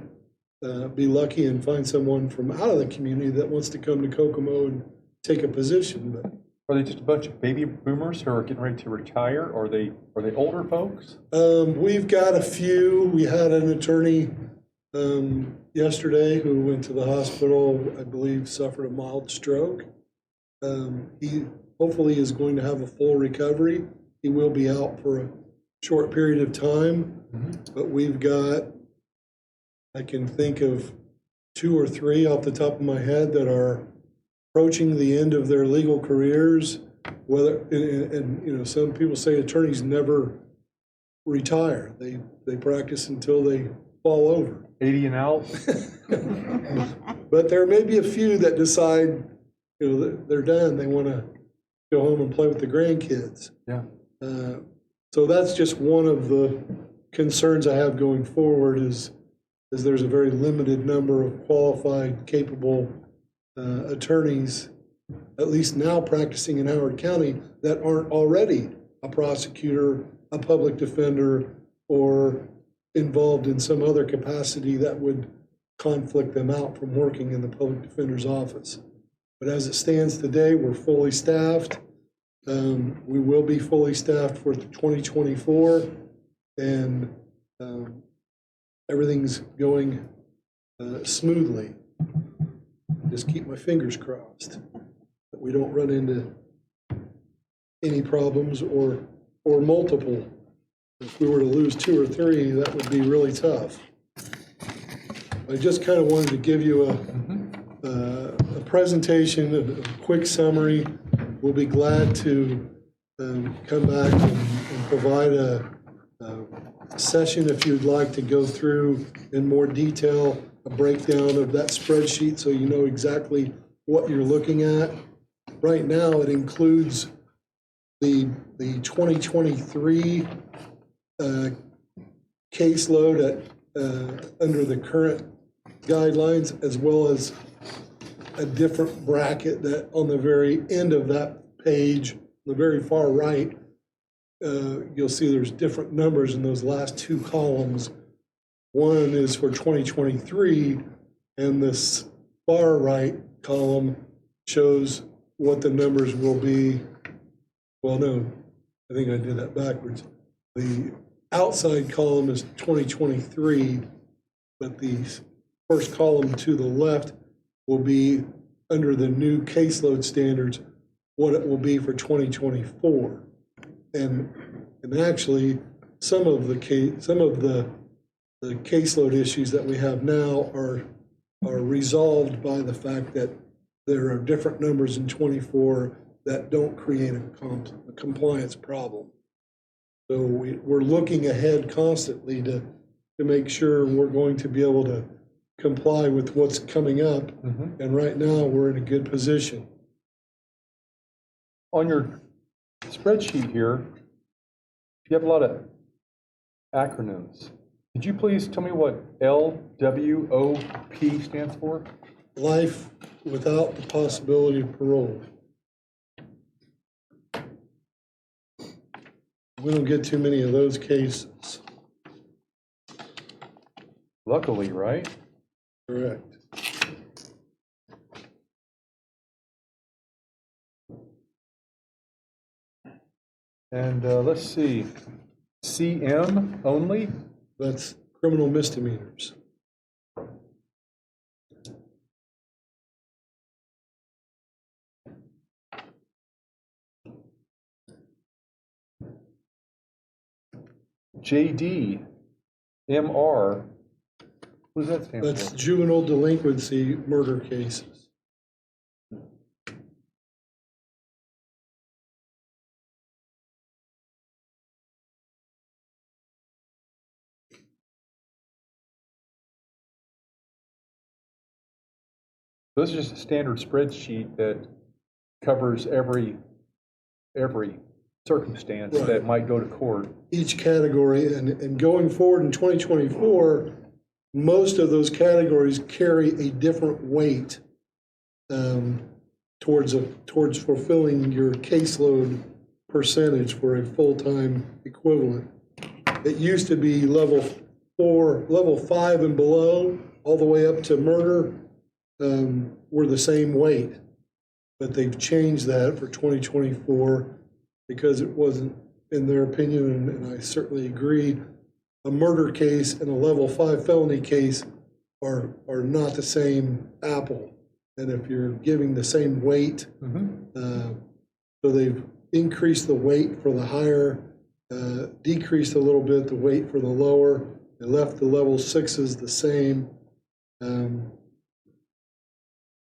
be lucky and find someone from out of the community that wants to come to Kokomo and take a position. But are they just a bunch of baby boomers who are getting ready to retire? Or are they older folks? We've got a few. We had an attorney yesterday who went to the hospital, I believe suffered a mild stroke. He hopefully is going to have a full recovery. he will be out for a short period of time. But we've got, I can think of 2 or 3 off the top of my head that are approaching the end of their legal careers. Whether, and you know, some people say attorneys never retire. They practice until they fall over. 80 and out? But there may be a few that decide, you know, that they're done. They want to go home and play with the grandkids. Yeah. So that's just one of the concerns I have going forward is there's a very limited number of qualified, capable attorneys, at least now practicing in Howard County, that aren't already a prosecutor, a public defender, or involved in some other capacity that would conflict them out from working in the public defender's office. But as it stands today, we're fully staffed. We will be fully staffed for 2024, and everything's going smoothly. Just keep my fingers crossed that we don't run into any problems or multiple. If we were to lose 2 or 3, that would be really tough. I just kind of wanted to give you a presentation, a quick summary. We'll be glad to come back and provide a session if you'd like to go through in more detail a breakdown of that spreadsheet so you know exactly what you're looking at. Right now, it includes the 2023 caseload under the current guidelines, as well as a different bracket that on the very end of that page, the very far right, you'll see there's different numbers in those last 2 columns. One is for 2023, and this far right column shows what the numbers will be. Well, no, I think I did that backwards. The outside column is 2023, but the first column to the left will be under the new caseload standards, what it will be for 2024. And actually, some of the caseload issues that we have now are resolved by the fact that there are different numbers in 24 that don't create a compliance problem. So we're looking ahead constantly to make sure we're going to be able to comply with what's coming up. And right now, we're in a good position. On your spreadsheet here, you have a lot of acronyms. Could you please tell me what LWOP stands for? Life without the possibility of parole. We don't get too many of those cases. Luckily, right? Correct. And let's see, CM only? That's criminal misdemeanors. JD, MR, what does that stand That's for? juvenile delinquency murder cases. This is just a standard spreadsheet that covers every circumstance Right. that might go to court. Each category, and going forward in 2024, most of those categories carry a different weight towards fulfilling your caseload percentage for a full-time equivalent. It used to be level 5 and below, all the way up to murder, were the same weight. But they've changed that for 2024 because it wasn't, in their opinion, and I certainly agree, a murder case and a level 5 felony case are not the same apple. And if you're giving the same weight, so they've increased the weight for the higher, decreased a little bit the weight for the lower. They left the level 6s the same. And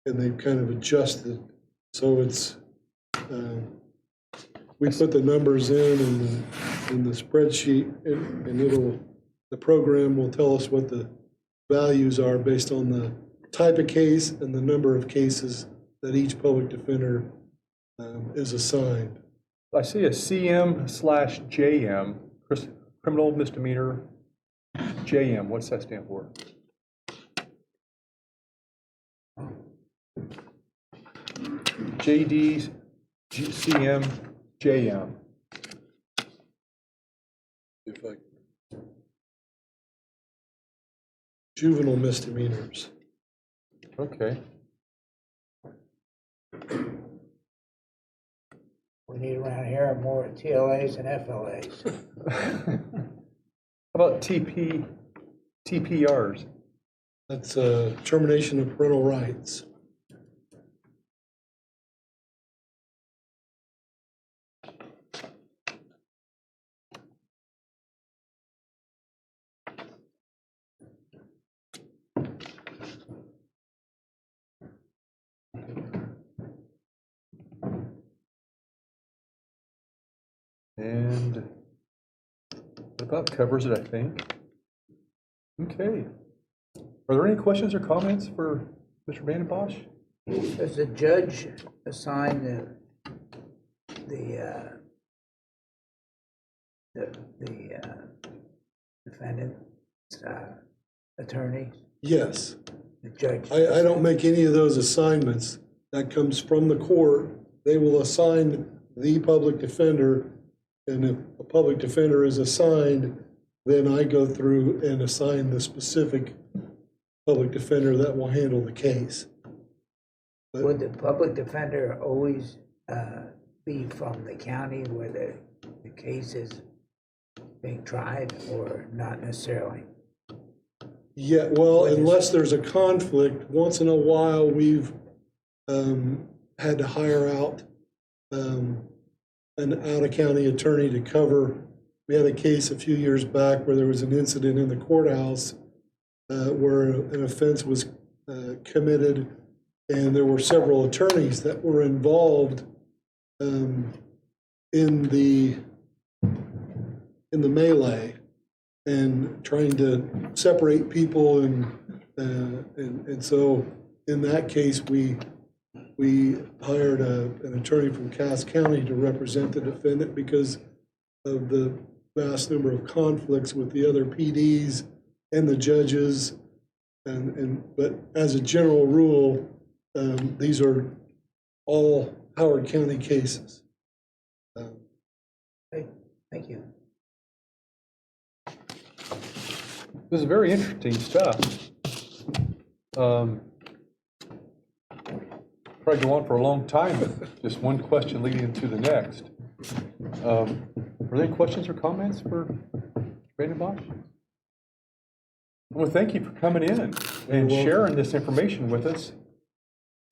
they've kind of adjusted. So it's, we put the numbers in the spreadsheet, and the program will tell us what the values are based on the type of case and the number of cases that each public defender is assigned. I see a CM/JM, criminal misdemeanor, JM, what's that stand for? JD, CM, JM. If I, juvenile misdemeanors. Okay. We need around here more TLAs and FLAs. How about TPRs? That's termination of parental rights. And that about covers it, I think. Okay. Are there any questions or comments for Mr. Vanden Bosch? Does the judge assign the defendant's attorney? Yes. The judge? I don't make any of those assignments. That comes from the court. They will assign the public defender, and if a public defender is assigned, then I go through and assign the specific public defender that will handle the case. Would the public defender always be from the county where the case is being tried, or not necessarily? Yeah, well, unless there's a conflict, once in a while, we've had to hire out an out-of-county attorney to cover. We had a case a few years back where there was an incident in the courthouse where an offense was committed, and there were several attorneys that were involved in the melee and trying to separate people, and so in that case we hired an attorney from Cass County to represent the defendant because of the vast number of conflicts with the other PDs and the judges, but as a general rule, these are all Howard County cases. Thank you. This is very interesting stuff. Probably go on for a long time, just one question leading into the next. Are there any questions or comments for Vanden Bosch? Well, thank you for coming in and sharing this information with us.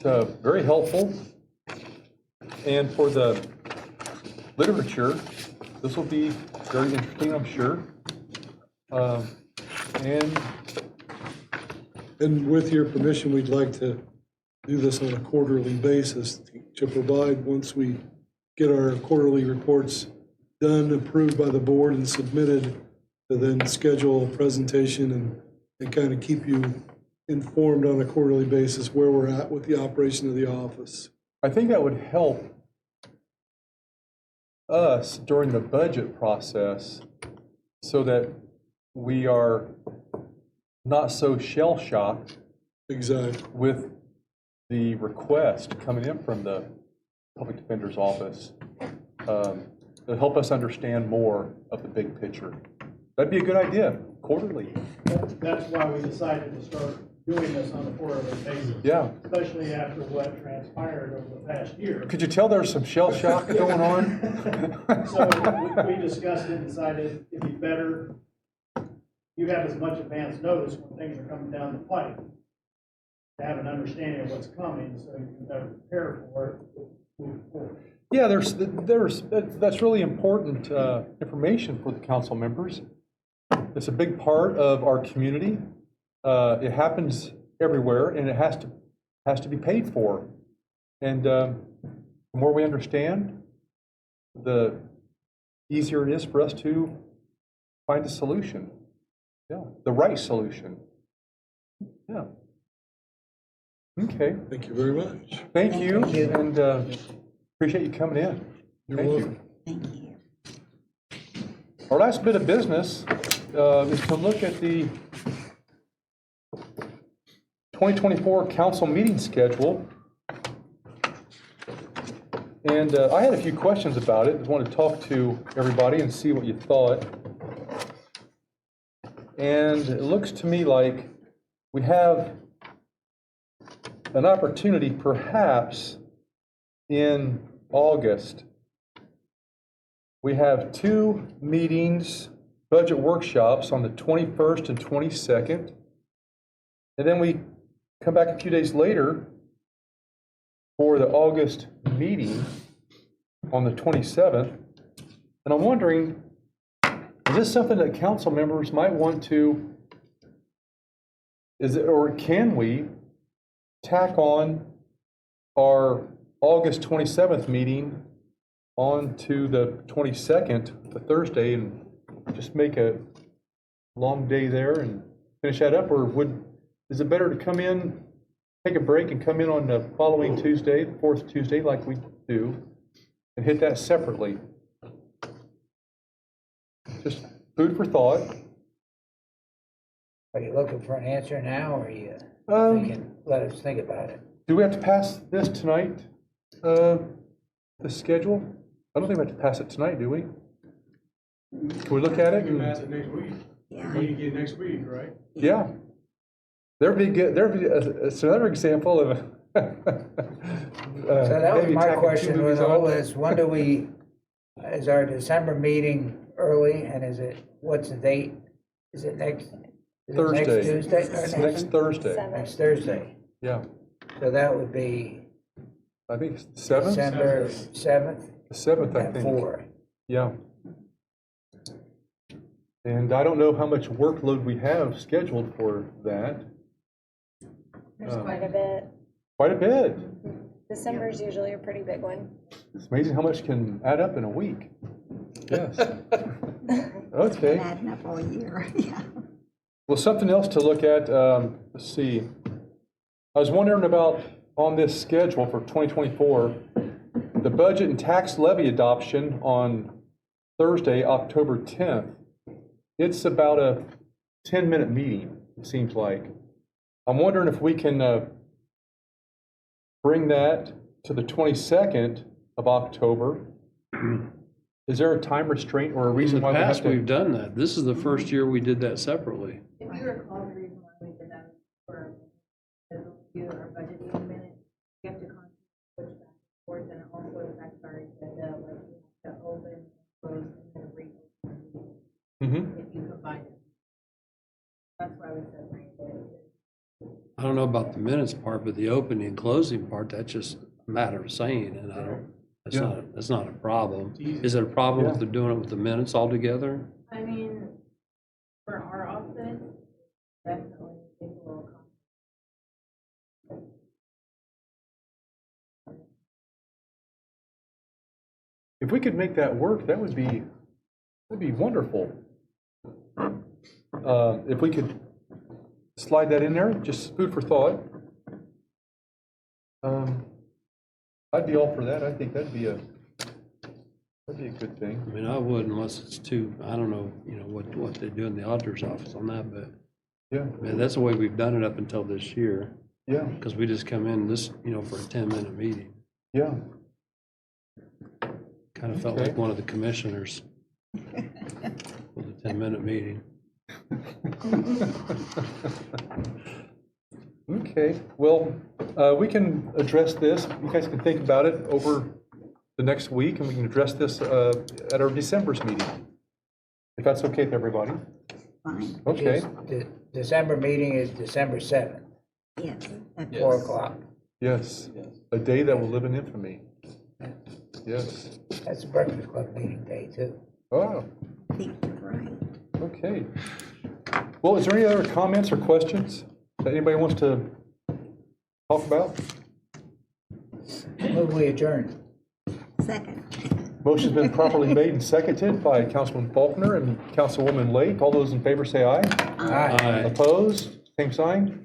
It's very helpful. And for the literature, this will be very interesting, I'm sure. And with your permission, we'd like to do this on a quarterly basis to provide, once we get our quarterly reports done, approved by the board and submitted, to then schedule a presentation and kind of keep you informed on a quarterly basis where we're at with the operation of the office. I think that would help us during the budget process so that we are not so shell-shocked. Exactly. With the request coming in from the public defender's office to help us understand more of the big picture. That'd be a good idea, quarterly. That's why we decided to start doing this on a quarterly basis. Yeah. Especially after what transpired over the past year. Could you tell there's some shell shock going on? So we discussed it and decided it'd be better you have as much advance notice when things are coming down the pipe, to have an understanding of what's coming so you can better prepare for it moving forward. Yeah, that's really important information for the council members. It's a big part of our community. It happens everywhere, and it has to be paid for. And the more we understand, the easier it is for us to find a solution. Yeah, the right solution. Yeah. Okay. Thank you very much. Thank you, and appreciate you coming in. You're Thank welcome. Thank you. Our last bit of business is to look at the 2024 council meeting schedule. And I had a few questions about it. I wanted to talk to everybody and see what you thought. And it looks to me like we have an opportunity perhaps in August. We have 2 meetings, budget workshops on the 21st and 22nd. And then we come back a few days later for the August meeting on the 27th. And I'm wondering, is this something that council members might want to, or can we tack on our August 27th meeting on to the 22nd, the Thursday, and just make a long day there and finish that up? Or is it better to come in, take a break and come in on the following Tuesday, the 4th Tuesday, like we do, and hit that separately? Just food for thought. Are you looking for an answer now, or are you thinking, let us think about it? Do we have to pass this tonight, the schedule? I don't think we have to pass it tonight, do we? Can we look at it? We can pass it next week. Yeah. We can get it next week, right? Yeah. It's another example of. So that was my question with all this. When do we, is our December meeting early, and what's the date? Is it next? Is it Thursday. Next Tuesday? Or Next Thursday. Next Thursday. Yeah. So that would be I think it's the 7th? December 7th The 7th, I at think. 4. Yeah. And I don't know how much workload we have scheduled for that. There's quite a bit. Quite a bit. December's usually a pretty big one. It's amazing how much can add up in a week. Yes. It's been Okay. adding up all year, yeah. Well, something else to look at, let's see. I was wondering about, on this schedule for 2024, the budget and tax levy adoption on Thursday, October 10th. It's about a 10-minute meeting, it seems like. I'm wondering if we can bring that to the 22nd of October. Is there a time restraint or a In reason the why we have past, to? we've done that. This is the first year we did that separately. If you recall, the reason why we did that for do our budgeting minutes, we have to constantly switch back and forth, and it also affects our agenda, like we have to open, close, and then reopen Mhm. if you combine it. That's why we separated it. I don't know about the minutes part, but the opening and closing part, that's just a matter of saying, and that's not a problem. Is it a problem if they're doing it with the minutes altogether? I mean, for our office, definitely take a little If we could make that work, that'd be wonderful. If we could slide that in there, just food for thought. I'd be all for that. I think that'd be a good thing. I mean, I would unless it's too, I don't know, what they do in the auditor's office on that, but Yeah. I mean, that's the way we've done it up until this year. Yeah. Because we just come in this, for a 10-minute meeting. Yeah. Kind of felt Okay. like one of the commissioners with a 10-minute meeting. Okay, well, we can address this. You guys can think about it over the next week, and we can address this at our December's meeting, if that's okay with everybody. Fine. Okay. The December meeting is December 7th, Yes. 4 o'clock. Yes, a day that will live in infamy. yes. That's a Breakfast Club meeting day too. Oh, I think you're right. okay. Well, is there any other comments or questions that anybody wants to talk about? Move we adjourn. Second. Motion's been properly made and seconded by Councilman Faulkner and Councilwoman Lake. All those in favor say aye. Aye. Opposed? Same sign.